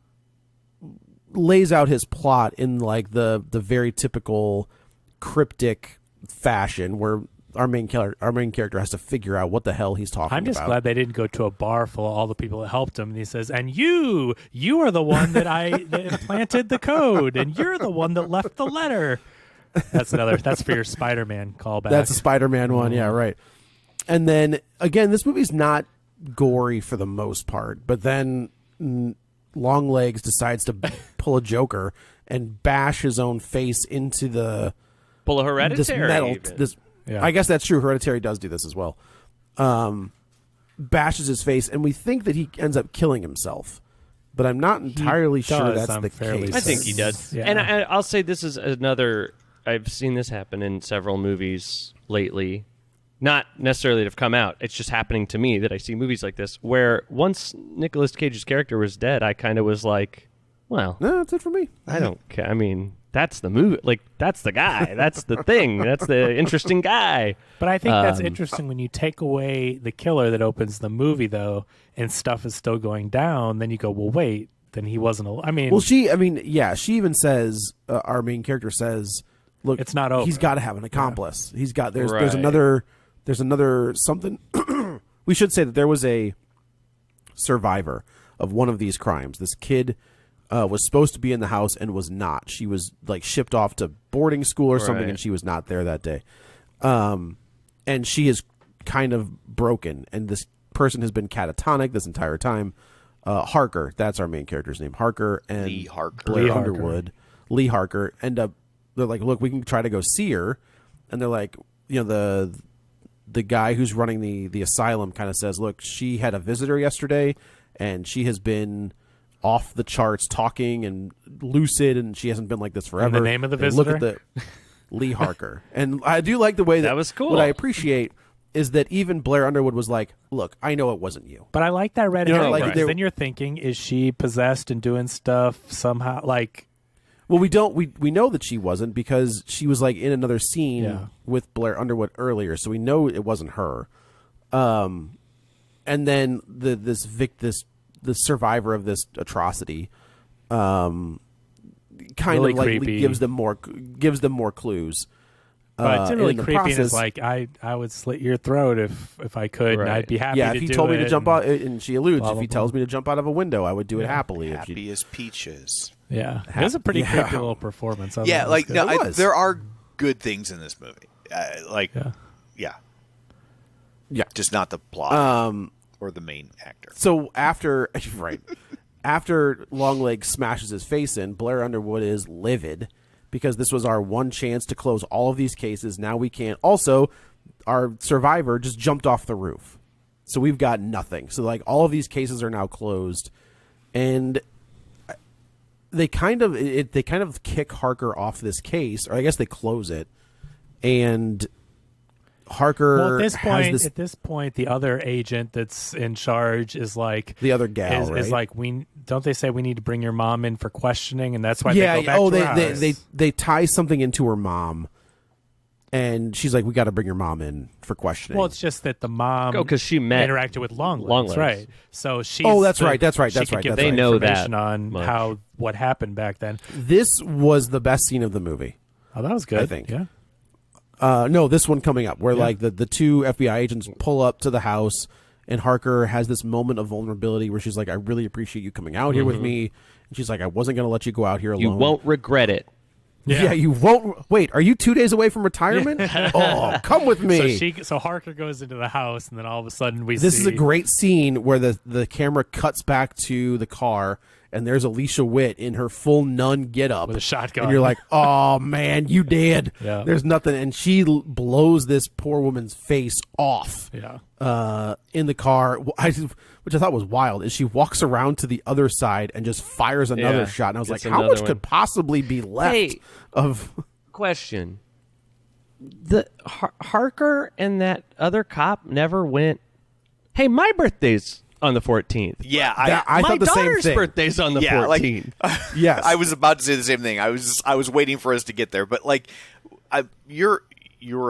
lays out his plot in like the very typical cryptic fashion, where our main character has to figure out what the hell he's talking about. I'm just glad they didn't go to a bar full of all the people that helped him. And he says, "And you are the one that that implanted the code, and you're the one that left the letter." That's for your Spider-Man callback. That's a Spider-Man one, yeah, right. And then again, this movie's not gory for the most part, but then Longlegs decides to pull a Joker and bash his own face into Pull a Hereditary. this metal. even. This, Yeah. I guess that's true. Hereditary does do this as well. Bashes his face, and we think that he ends up killing himself, but I'm not entirely sure does, that's I'm the fairly case. I think he does. Yeah. And I'll say this is another. I've seen this happen in several movies lately. Not necessarily that have come out. It's just happening to me that I see movies like this where once Nicolas Cage's character was dead, I kind of was like, well, No, that's it for me. I don't care. I mean, that's the movie. Like, that's the guy. That's the thing. That's the interesting guy. But I think that's interesting when you take away the killer that opens the movie, though, and stuff is still going down. Then you go, well, wait. Then he wasn't. Well, she even says, our main character says, look, It's not over. He's got to have an accomplice. He's got, there's Right. another something. We should say that there was a survivor of one of these crimes. This kid was supposed to be in the house and was not. She was like shipped off to boarding school or something, Right. and she was not there that day. And she is kind of broken, and this person has been catatonic this entire time. Harker, that's our main character's name. Harker and Lee Harker. Blair Lee Harker. Underwood. Lee Harker end up. They're like, look, we can try to go see her, and they're like, the guy who's running the asylum kind of says, look, she had a visitor yesterday, and she has been off the charts talking and lucid, and she hasn't been like this forever. And the name of the They look visitor? at the Lee Harker, and I do like the way That was cool. What I appreciate is that even Blair Underwood was like, look, I know it wasn't you. But I like that red You know, herring. like, because there- then you're thinking, is she possessed and doing stuff somehow? Like, Well, we know that she wasn't, because she was like in another scene Yeah. with Blair Underwood earlier, so we know it wasn't her. And then the survivor of this atrocity, kind Really of like creepy. gives them more clues. but it's really in the creepy. And process- it's like, I would slit your throat if I could, and Right. I'd be happy yeah, to if he do told me to it, jump out, and she alludes, blah, if blah, he blah. tells me to jump out of a window, I would do it happily. If she, Happy as peaches. Yeah, it was a pretty Yeah. creepy little performance. I Yeah, thought it like was no, good. It was. there are good things in this movie. Yeah. Yeah, just not the plot or the main actor. So after after Longlegs smashes his face in, Blair Underwood is livid because this was our one chance to close all of these cases. Now we can't. Also, our survivor just jumped off the roof, so we've got nothing. So like all of these cases are now closed, and they kind of kick Harker off this case, or I guess they close it, and Harker Well, at this has point, the other agent that's in charge is like the other gal, is right? like, don't they say we need to bring your mom in for questioning, and that's why yeah. they go back to her house. They tie something into her mom, and she's like, "We got to bring your mom in for questioning." Well, it's just that the mom Oh, 'cause she met interacted with Longlegs, Longlegs. right? So she's Oh, that's right, that's right, she that's could right, give that's them right. They know information that on much. what happened back then. This was the best scene of the movie. Oh, that was good. I think. Yeah. No, this one coming up where like the two FBI agents pull up to the house and Harker has this moment of vulnerability where she's like, I really appreciate you coming out here with me. And she's like, I wasn't going to let you go out here alone. You won't regret it. Yeah, you won't. Wait, are you 2 days away from retirement? Oh, come with me. So Harker goes into the house, and then all of a sudden we This see... is a great scene where the camera cuts back to the car, and there's Alicia Witt in her full nun get-up. With a shotgun. And you're like, oh, man, you did. Yeah. There's nothing. And she blows this poor woman's face off in the car, which I thought was wild, is she walks around to the other side and just fires another shot. And I was like, how much could possibly be left of... Question. The Harker and that other cop never went, hey, my birthday's on the 14th. Yeah, I my thought the same daughter's thing. birthday's on the 14th. Yes. I was about to say the same thing. I was waiting for us to get there, but like, you're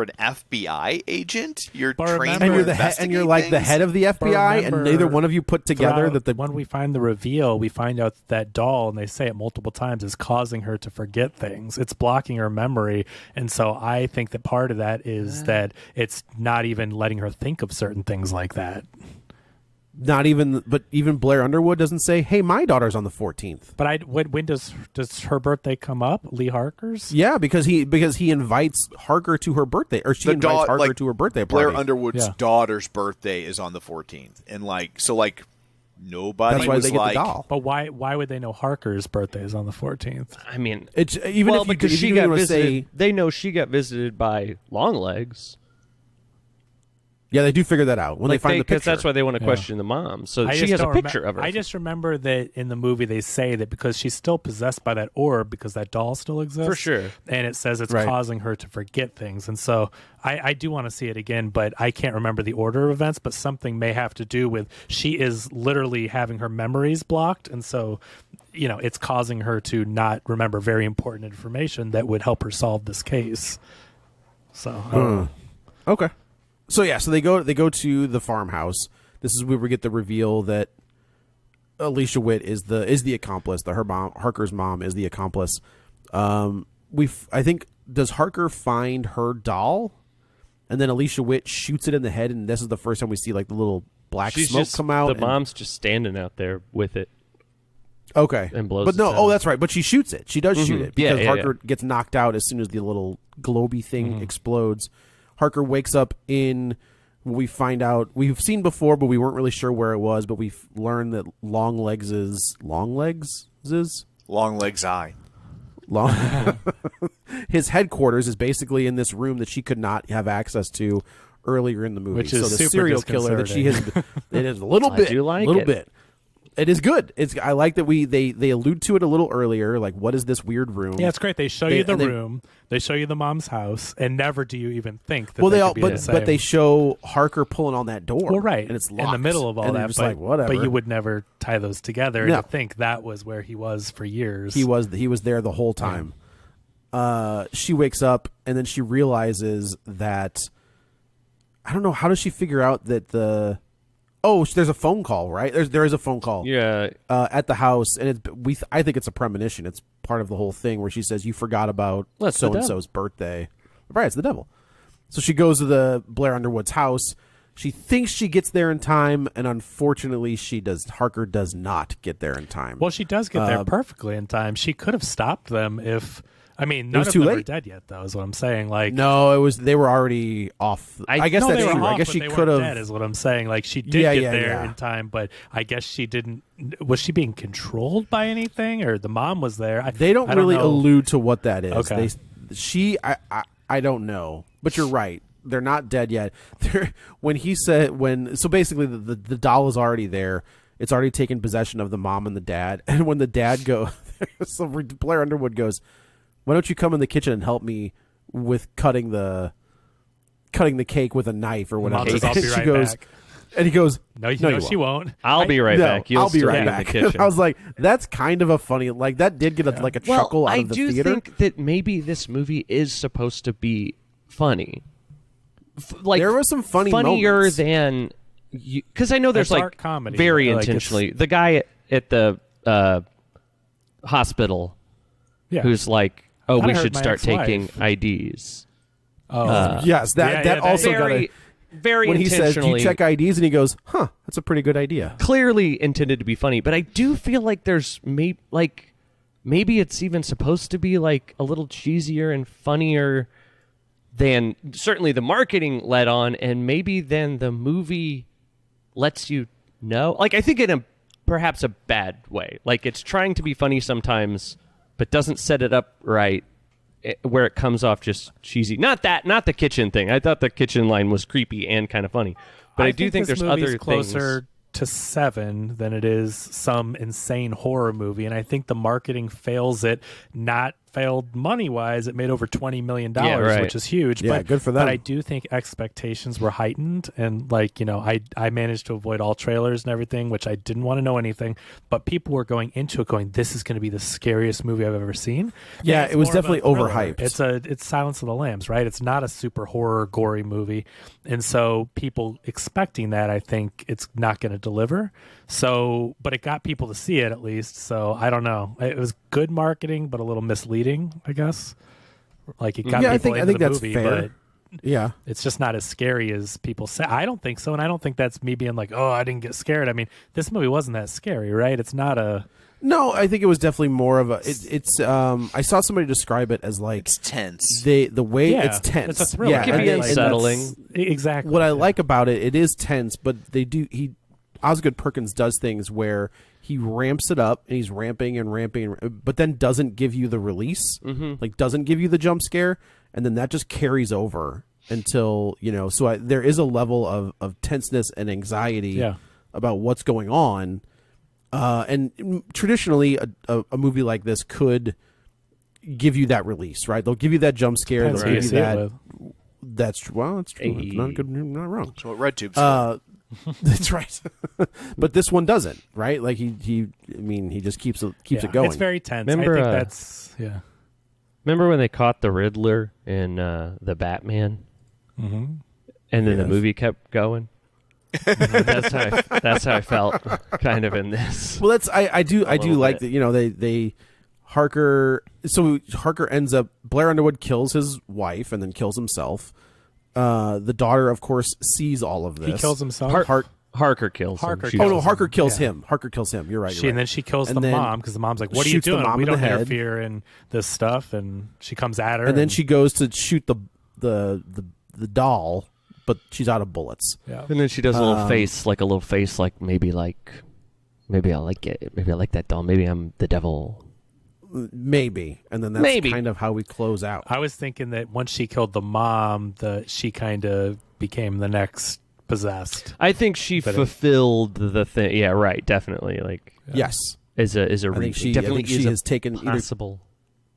an FBI agent. You're But trained remember- and you're to the head, and you're investigate like the things? head of the FBI, and remember, neither one of you put together that the when we find the reveal, we find out that doll, and they say it multiple times, is causing her to forget things. It's blocking her memory, and so I think that part of that is that it's not even letting her think of certain things like that. not even, but even Blair Underwood doesn't say, "Hey, my daughter's on the 14th." But when does her birthday come up? Lee Harker's? Yeah, because he invites Harker to her birthday, or she invites Harker to her birthday party. Blair Underwood's daughter's birthday is on the 14th, and nobody That's why was they get like, the doll. But why would they know Harker's birthday is on the 14th? I mean, It's even if you, because if she you got want to visited. say, They know she got visited by Longlegs. yeah, they do figure that out when they find the picture. Because that's why they want to question the mom. So I she just has a don't picture of her. I just remember that in the movie they say that because she's still possessed by that orb because that doll still exists. For sure. And it says it's Right. causing her to forget things. And so I do want to see it again, but I can't remember the order of events, but something may have to do with she is literally having her memories blocked. And so, it's causing her to not remember very important information that would help her solve this case. So, I don't know. Okay. So yeah, so they go to the farmhouse. This is where we get the reveal that Alicia Witt is the accomplice. Harker's mom is the accomplice. I think, does Harker find her doll, and then Alicia Witt shoots it in the head, and this is the first time we see like the little black smoke come out. The mom's just standing out there with it. Okay, and blows but no, its head. that's right. But she shoots it. She does shoot it Yeah, because yeah, Harker gets knocked out as soon as the little globy thing explodes. Harker wakes up in what we find out we've seen before, but we weren't really sure where it was. But we've learned that Longlegs' eye. His headquarters is basically in this room that she could not have access to earlier in the movie. Which is so the super serial killer that she has, it is a little bit. do like a little it. bit. It is good. I like that they allude to it a little earlier. Like, what is this weird room? Yeah, it's great. They show you the room. They show you the mom's house, and never do you even think that. Well, they could be the but same. they show Harker pulling on that door. Well, right, and it's locked. in the middle of all and that. you're just But, like, whatever. but you would never tie those together No. and think that was where he was for years. He was there the whole time. She wakes up and then she realizes that, I don't know, how does she figure out that there's a phone call, right? There is a phone call. Yeah. At the house, and I think it's a premonition. It's part of the whole thing where she says, "You forgot about That's the so and so's birthday." Right, it's the devil. So she goes to the Blair Underwood's house. She thinks she gets there in time, and unfortunately, Harker does not get there in time. Well, she does get there perfectly in time. She could have stopped them if. I mean, none was of too them are late. dead yet, though. Is what I'm saying. Like, No, they were already off. I guess no, that's they were true. I off, guess but she they could weren't dead, have. is what I'm saying. Like, she did Yeah, get yeah, there yeah. in time, but I guess she didn't. Was she being controlled by anything, or the mom was there? They don't really know. allude to what that is. Okay. I don't know, but you're right. They're not dead yet. So basically the doll is already there. It's already taken possession of the mom and the dad. And when the dad so Blair Underwood goes, "Why don't you come in the kitchen and help me with cutting the cake with a knife or whatever?" Mom says, "I'll be She right goes, back." And he goes, No, you she won't. I'll be right back. You'll I'll be still right in back." the kitchen. I was like, that's kind of a funny, like that did get a chuckle out of the theater. I do think that maybe this movie is supposed to be funny. There was some funnier moments. Than because I know there's It's like art comedy. very Like, intentionally the guy at the hospital Yeah. who's like, "Oh, Thought we I heard should my start taking ex-wife. IDs." Yes, that also got very, very when he says, "Do you intentionally, check IDs?" and he goes, "Huh, that's a pretty good idea." clearly intended to be funny. But I do feel like there's maybe it's even supposed to be like a little cheesier and funnier than certainly the marketing led on, and maybe then the movie lets you know. Like, I think in a perhaps a bad way. Like, it's trying to be funny sometimes, but doesn't set it up right, where it comes off just cheesy. Not the kitchen thing. I thought the kitchen line was creepy and kind of funny, but I do think this there's movie's other closer things. to 7 than it is some insane horror movie, and I think the marketing fails it. Not failed money wise, it made over $20 million, right. which is huge. Yeah, but, good for them. But I do think expectations were heightened, and I managed to avoid all trailers and everything, which I didn't want to know anything. But people were going into it going, "This is going to be the scariest movie I've ever seen." Yeah, It's it was more of a definitely thriller. overhyped. It's Silence of the Lambs, right? It's not a super horror, gory movie, and so people expecting that, I think it's not going to deliver. So, but it got people to see it at least. So I don't know. It was good marketing, but a little misleading, I guess. Like, it got people I think into the that's movie, fair. but Yeah, it's just not as scary as people say. I don't think so, and I don't think that's me being like, "Oh, I didn't get scared." I mean, this movie wasn't that scary, right? It's not a. no, I think it was definitely more of a. It's. I saw somebody describe it as like It's tense. the way Yeah, it's tense. it's a thriller. Yeah, It can be and that's- unsettling. Exactly. What I like about it, it is tense, but Osgood Perkins does things where he ramps it up and he's ramping and ramping, but then doesn't give you the release, like doesn't give you the jump scare, and then that just carries over until So there is a level of tenseness and anxiety about what's going on, and traditionally a movie like this could give you that release, right? They'll give you that jump scare, Depends they'll who give you you see it that. with. That's true. Well, that's true. It's not good, not wrong. That's what RedTube's for. That's right. But this one doesn't, right? Like he just keeps it going. It's very tense. Remember, I think that's Remember when they caught the Riddler in the Batman, and then the Yes. movie kept going? That's how I felt, kind of in this. Well, I do little like bit. that. They Harker. So Harker ends up. Blair Underwood kills his wife and then kills himself. The daughter, of course, sees all of this. he kills himself. Harker kills Harker him. kills Oh no, him. Harker kills Yeah. him. Harker kills him. You're right. And then she kills And the then mom because the mom's like, "What are you shoots the doing? mom We in the don't head. interfere in this stuff." And she comes at her, And then she goes to shoot the doll, but she's out of bullets. yeah. And then she does a little face, like maybe I like it. Maybe I like that doll. Maybe I'm the devil. Maybe. And then that's Maybe. kind of how we close out. I was thinking that once she killed the mom, she kind of became the next possessed. I think she fulfilled the thing. Yeah, right. Definitely. Like, Yes. is a I think she definitely has taken either. possible.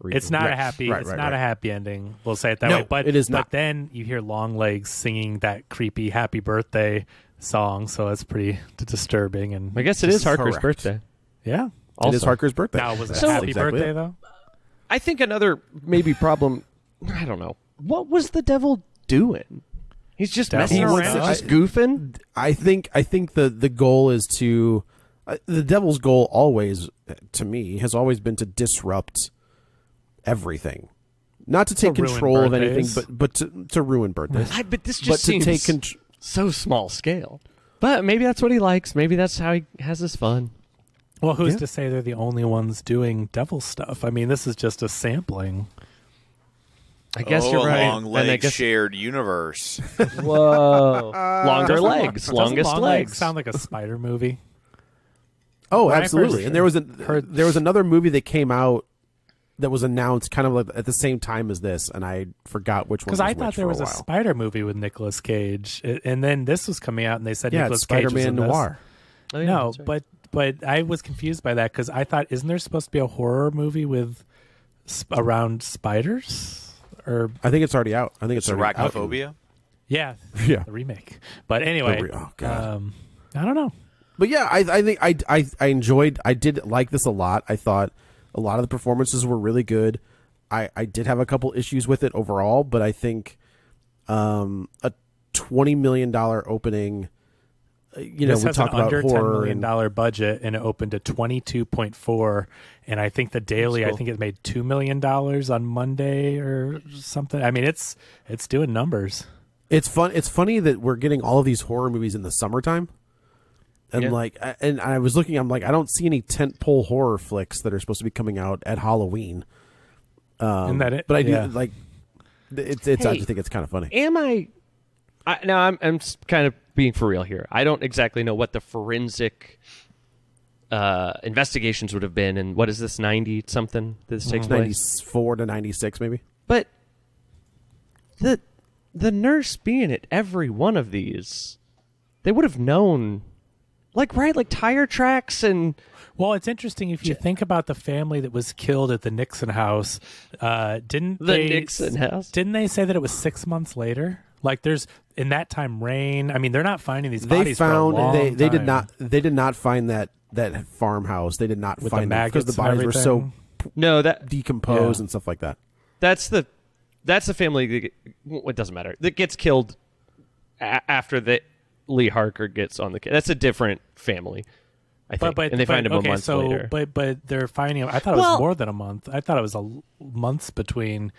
It's not Right, a happy. right, it's right, not a right. happy ending. We'll say it that No, way. But it is not. But then you hear Longlegs singing that creepy "Happy Birthday" song, so it's pretty disturbing. And I guess it is Harker's correct. birthday. yeah. It is Also. Harker's birthday. Now was it So- a happy Exactly birthday it. though? I think another maybe problem. I don't know. What was the devil doing? He's just messing Devil around, around? just goofing. I think the goal is to the devil's goal always, to me, has always been to disrupt everything, not to take ruin control of anything, birthdays. but to ruin birthdays. But this just But to seems take control. so small scale. But maybe that's what he likes. Maybe that's how he has his fun. Well, who's Yeah. to say they're the only ones doing devil stuff? I mean, this is just a sampling. I guess oh, you're right. A long And I leg guess shared universe. whoa, longer legs, Doesn't longest Longlegs legs. sound like a spider movie? Oh, When I absolutely. first And there was heard- there was another movie that came out that was announced kind of like at the same time as this, and I forgot which one. Because I thought there was a while. spider movie with Nicolas Cage, and then this was coming out, and they said Yeah, Nicolas it's Cage was Spider-Man in this. Noir. Oh, yeah, No, that's right. but I was confused by that because I thought, isn't there supposed to be a horror movie with around spiders? Or I think it's already out. I think it's already out. Arachnophobia. yeah, Yeah. the remake. But anyway, Oh, God. I don't know. But yeah, I think I enjoyed. I did like this a lot. I thought a lot of the performances were really good. I did have a couple issues with it overall, but I think a $20 million opening This we has talk an about under $10 horror million budget, and it opened to 22.4. And I think the daily, I think it made $2 million on Monday or something. I mean, it's doing numbers. It's fun. It's funny that we're getting all of these horror movies in the summertime. And and I was looking, I'm like, I don't see any tentpole horror flicks that are supposed to be coming out at Halloween. Isn't that it? But I do Yeah. like it's. I just think it's kind of funny. Am I I'm kind of being for real here. I don't exactly know what the forensic investigations would have been, and what is this 90 something that this takes place? 94 to 96, maybe. But the nurse being at every one of these, they would have known, like tire tracks and. Well, it's interesting if you think about the family that was killed at the Nixon house. Didn't they say that it was 6 months later? Like there's in that time rain. I mean, they're not finding these bodies. For a long they time. did not find that farmhouse. They did not With find the it because the maggots and bodies were so that decomposed and stuff like that. That's the family. It doesn't matter. That gets killed after the Lee Harker gets on the case. That's a different family, I think. And they find him a month later. But they're finding him. I thought it was more than a month. I thought it was months between.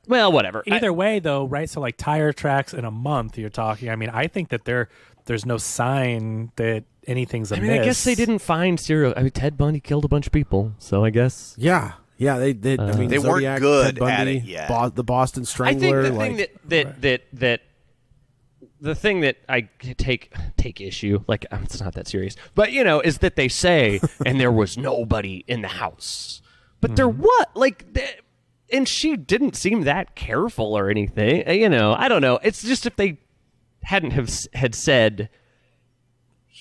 Well, whatever. Either way, though, right? So like tire tracks in a month, you're talking. I mean, I think that there's no sign that anything's amiss. I mean, I guess they didn't find serial. I mean, Ted Bundy killed a bunch of people, so I guess. Yeah, they did. I mean, they Zodiac, weren't good Ted Bundy, at it yet. The Boston Strangler. I think the thing that I take issue, like it's not that serious, but is that they say, and there was nobody in the house, but there was and she didn't seem that careful or anything. I don't know. It's just if they hadn't had said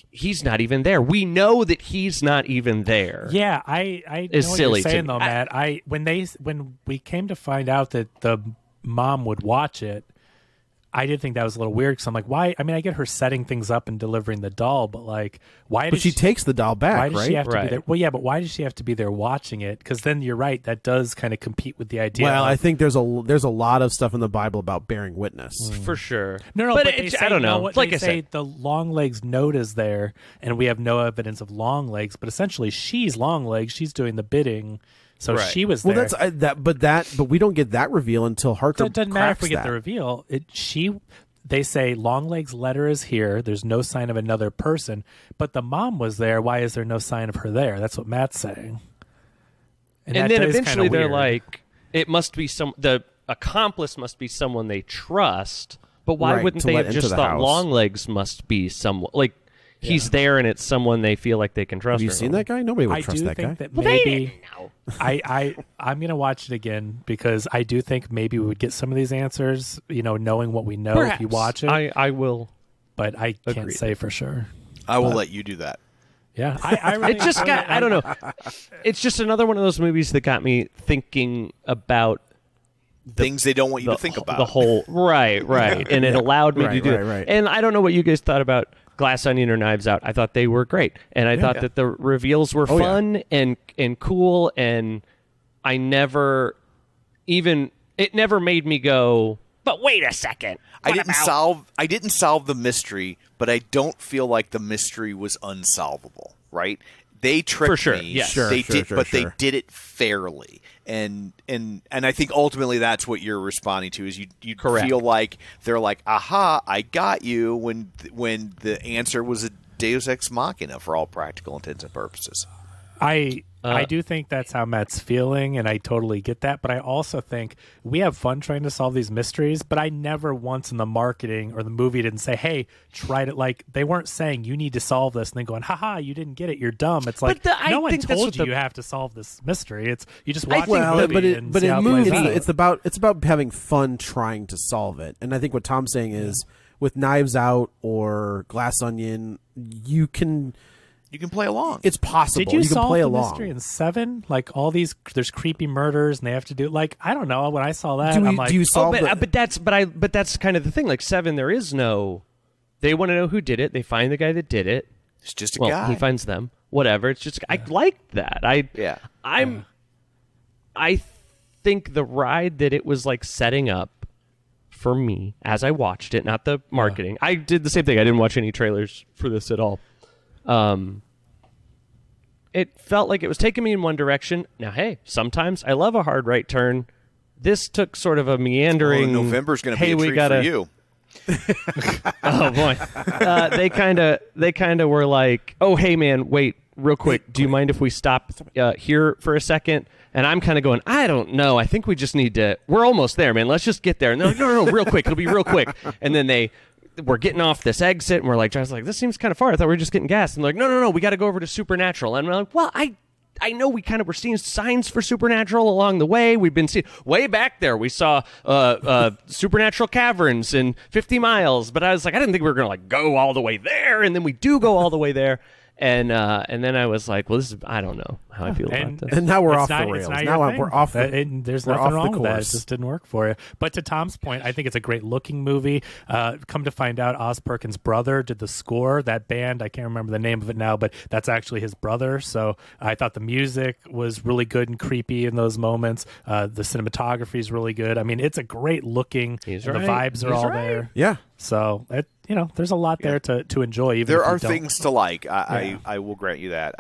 he's not even there. We know that he's not even there. Yeah, I know what you're saying though, Matt. When we came to find out that the mom would watch it, I did think that was a little weird because I'm like, why? I mean, I get her setting things up and delivering the doll, but like, why? But she takes the doll back, why does right? she have to be there? Well, yeah, but why does she have to be there watching it? Because then you're right, that does kind of compete with the idea. Well, I think there's a lot of stuff in the Bible about bearing witness, for sure. No, but I don't know. Like I say, the Longlegs note is there, and we have no evidence of Longlegs. But essentially, she's Longlegs. She's doing the bidding. So she was there. Well, but we don't get that reveal until Harker. It doesn't matter if we get the reveal. They say Longlegs' letter is here. There's no sign of another person, but the mom was there. Why is there no sign of her there? That's what Matt's saying. And then eventually they're like, it must be the accomplice must be someone they trust. But why wouldn't they have just thought Longlegs must be someone like? He's there, and it's someone they feel like they can trust. Have you seen that guy? Nobody would trust that guy. I do think that maybe I'm going to watch it again because I do think maybe we would get some of these answers, knowing what we know. Perhaps. If you watch it. I will. But I can't say for sure. I will let you do that. Yeah. I really, it just got, I don't know. It's just another one of those movies that got me thinking about things they don't want you to think about. The whole, right. And it allowed me to do it. Right. And I don't know what you guys thought about Glass Onion or Knives Out. I thought they were great, and I thought that the reveals were fun and cool, and it never made me go, but wait a second. I didn't solve the mystery, but I don't feel like the mystery was unsolvable, right? They tricked me. Yes. They did it fairly. And I think ultimately that's what you're responding to is you feel like they're like, aha, I got you when the answer was a Deus Ex Machina for all practical intents and purposes. I do think that's how Matt's feeling, and I totally get that. But I also think we have fun trying to solve these mysteries. But I never once in the marketing or the movie didn't say, "Hey, try it." Like they weren't saying you need to solve this, and then going, "Haha, you didn't get it. You're dumb." It's like no one told you have to solve this mystery. It's you just watch the movie. But in movies, it's about having fun trying to solve it. And I think what Tom's saying is with Knives Out or Glass Onion, you can play along. It's possible. Did you can solve play the along. mystery in 7? Like all these, there's creepy murders, and they have to do I don't know. When I saw that, I'm like, do you solve but that's kind of the thing. Like 7, there is no. They want to know who did it. They find the guy that did it. It's just a guy. He finds them. Whatever. It's just I liked that. I think the ride that it was like setting up for me as I watched it, not the marketing. I did the same thing. I didn't watch any trailers for this at all. It felt like it was taking me in one direction. Now, hey, sometimes I love a hard right turn. This took sort of a meandering. November's going to be a treat for you. Oh boy, they kind of were like, "Oh, hey man, wait, real quick. Do you mind if we stop here for a second?" And I'm kind of going, "I don't know. I think we just need to. We're almost there, man. Let's just get there." And they're like, "No, real quick. It'll be real quick." And then we're getting off this exit, and we're like, "John's like, this seems kind of far. I thought we were just getting gas." And they're like, "No, we got to go over to Supernatural." And we're like, "Well, I know we kind of were seeing signs for Supernatural along the way. We've been seeing way back there. We saw Supernatural Caverns in 50 Miles, but I was like, I didn't think we were going to like go all the way there, and then we do go all the way there, and then I was like, well, I don't know how I feel about this. And now we're off the rails. Now we're off. There's nothing wrong with that. It just didn't work for you. But to Tom's point, I think it's a great looking movie. Come to find out, Oz Perkins' brother did the score. That band, I can't remember the name of it now, but that's actually his brother. So I thought the music was really good and creepy in those moments. The cinematography is really good. I mean, it's a great looking. The vibes are all there. Yeah. So there's a lot there to enjoy. Even there if you are don't. things to like. I will grant you that.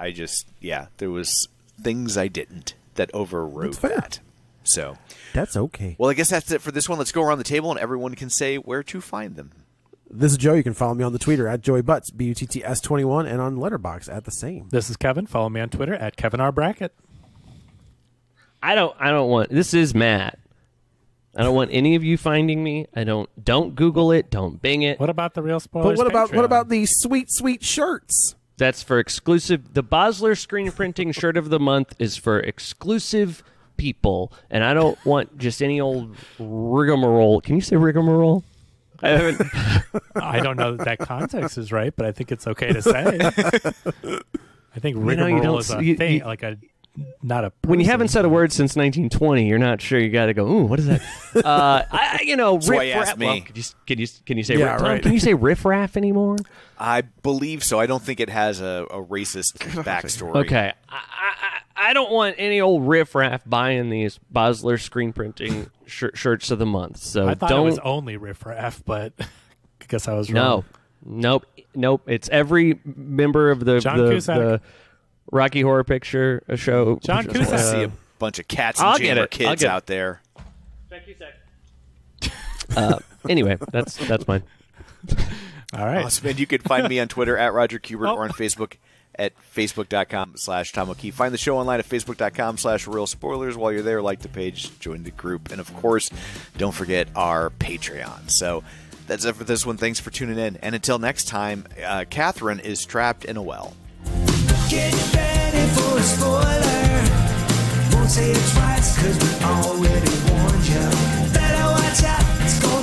There was things I didn't that overrode that. So that's okay. Well, I guess that's it for this one. Let's go around the table and everyone can say where to find them. This is Joe. You can follow me on the Twitter at JoeyButts, BUTTS21, and on Letterboxd at the same. This is Kevin. Follow me on Twitter at KevinRBrackett. I don't want. This is Matt. I don't want any of you finding me. Don't Google it. Don't Bing it. What about the Real Spoilers? But what about these sweet shirts? That's for exclusive. The Basler screen printing shirt of the month is for exclusive people, and I don't want just any old rigmarole. Can you say rigmarole? I don't know that context is right, but I think it's okay to say. I think rigmarole is a thing, like a. Not a person. When you haven't said a word since 1920, you're not sure. You got to go. Ooh, what is that? That's why you asked me. Well, can you say? Yeah, Tom, right. Can you say riffraff anymore? I believe so. I don't think it has a racist backstory. Okay, I don't want any old riffraff buying these Basler screen printing shirts of the month. So I thought it was only riffraff, but I guess I was wrong. Nope. It's every member of the Rocky Horror Picture Show. John Cusack. I see a bunch of cats and chamber kids out there. Anyway, that's mine. All right. Awesome. And you can find me on Twitter at Roger Kubert or on Facebook at facebook.com/Tom O'Keefe. Find the show online at facebook.com/Real Spoilers. While you're there, like the page, join the group, and of course, don't forget our Patreon. So that's it for this one. Thanks for tuning in. And until next time, Catherine is trapped in a well. Get ready for a spoiler. Won't say it twice, cause we already warned you. Better watch out, it's going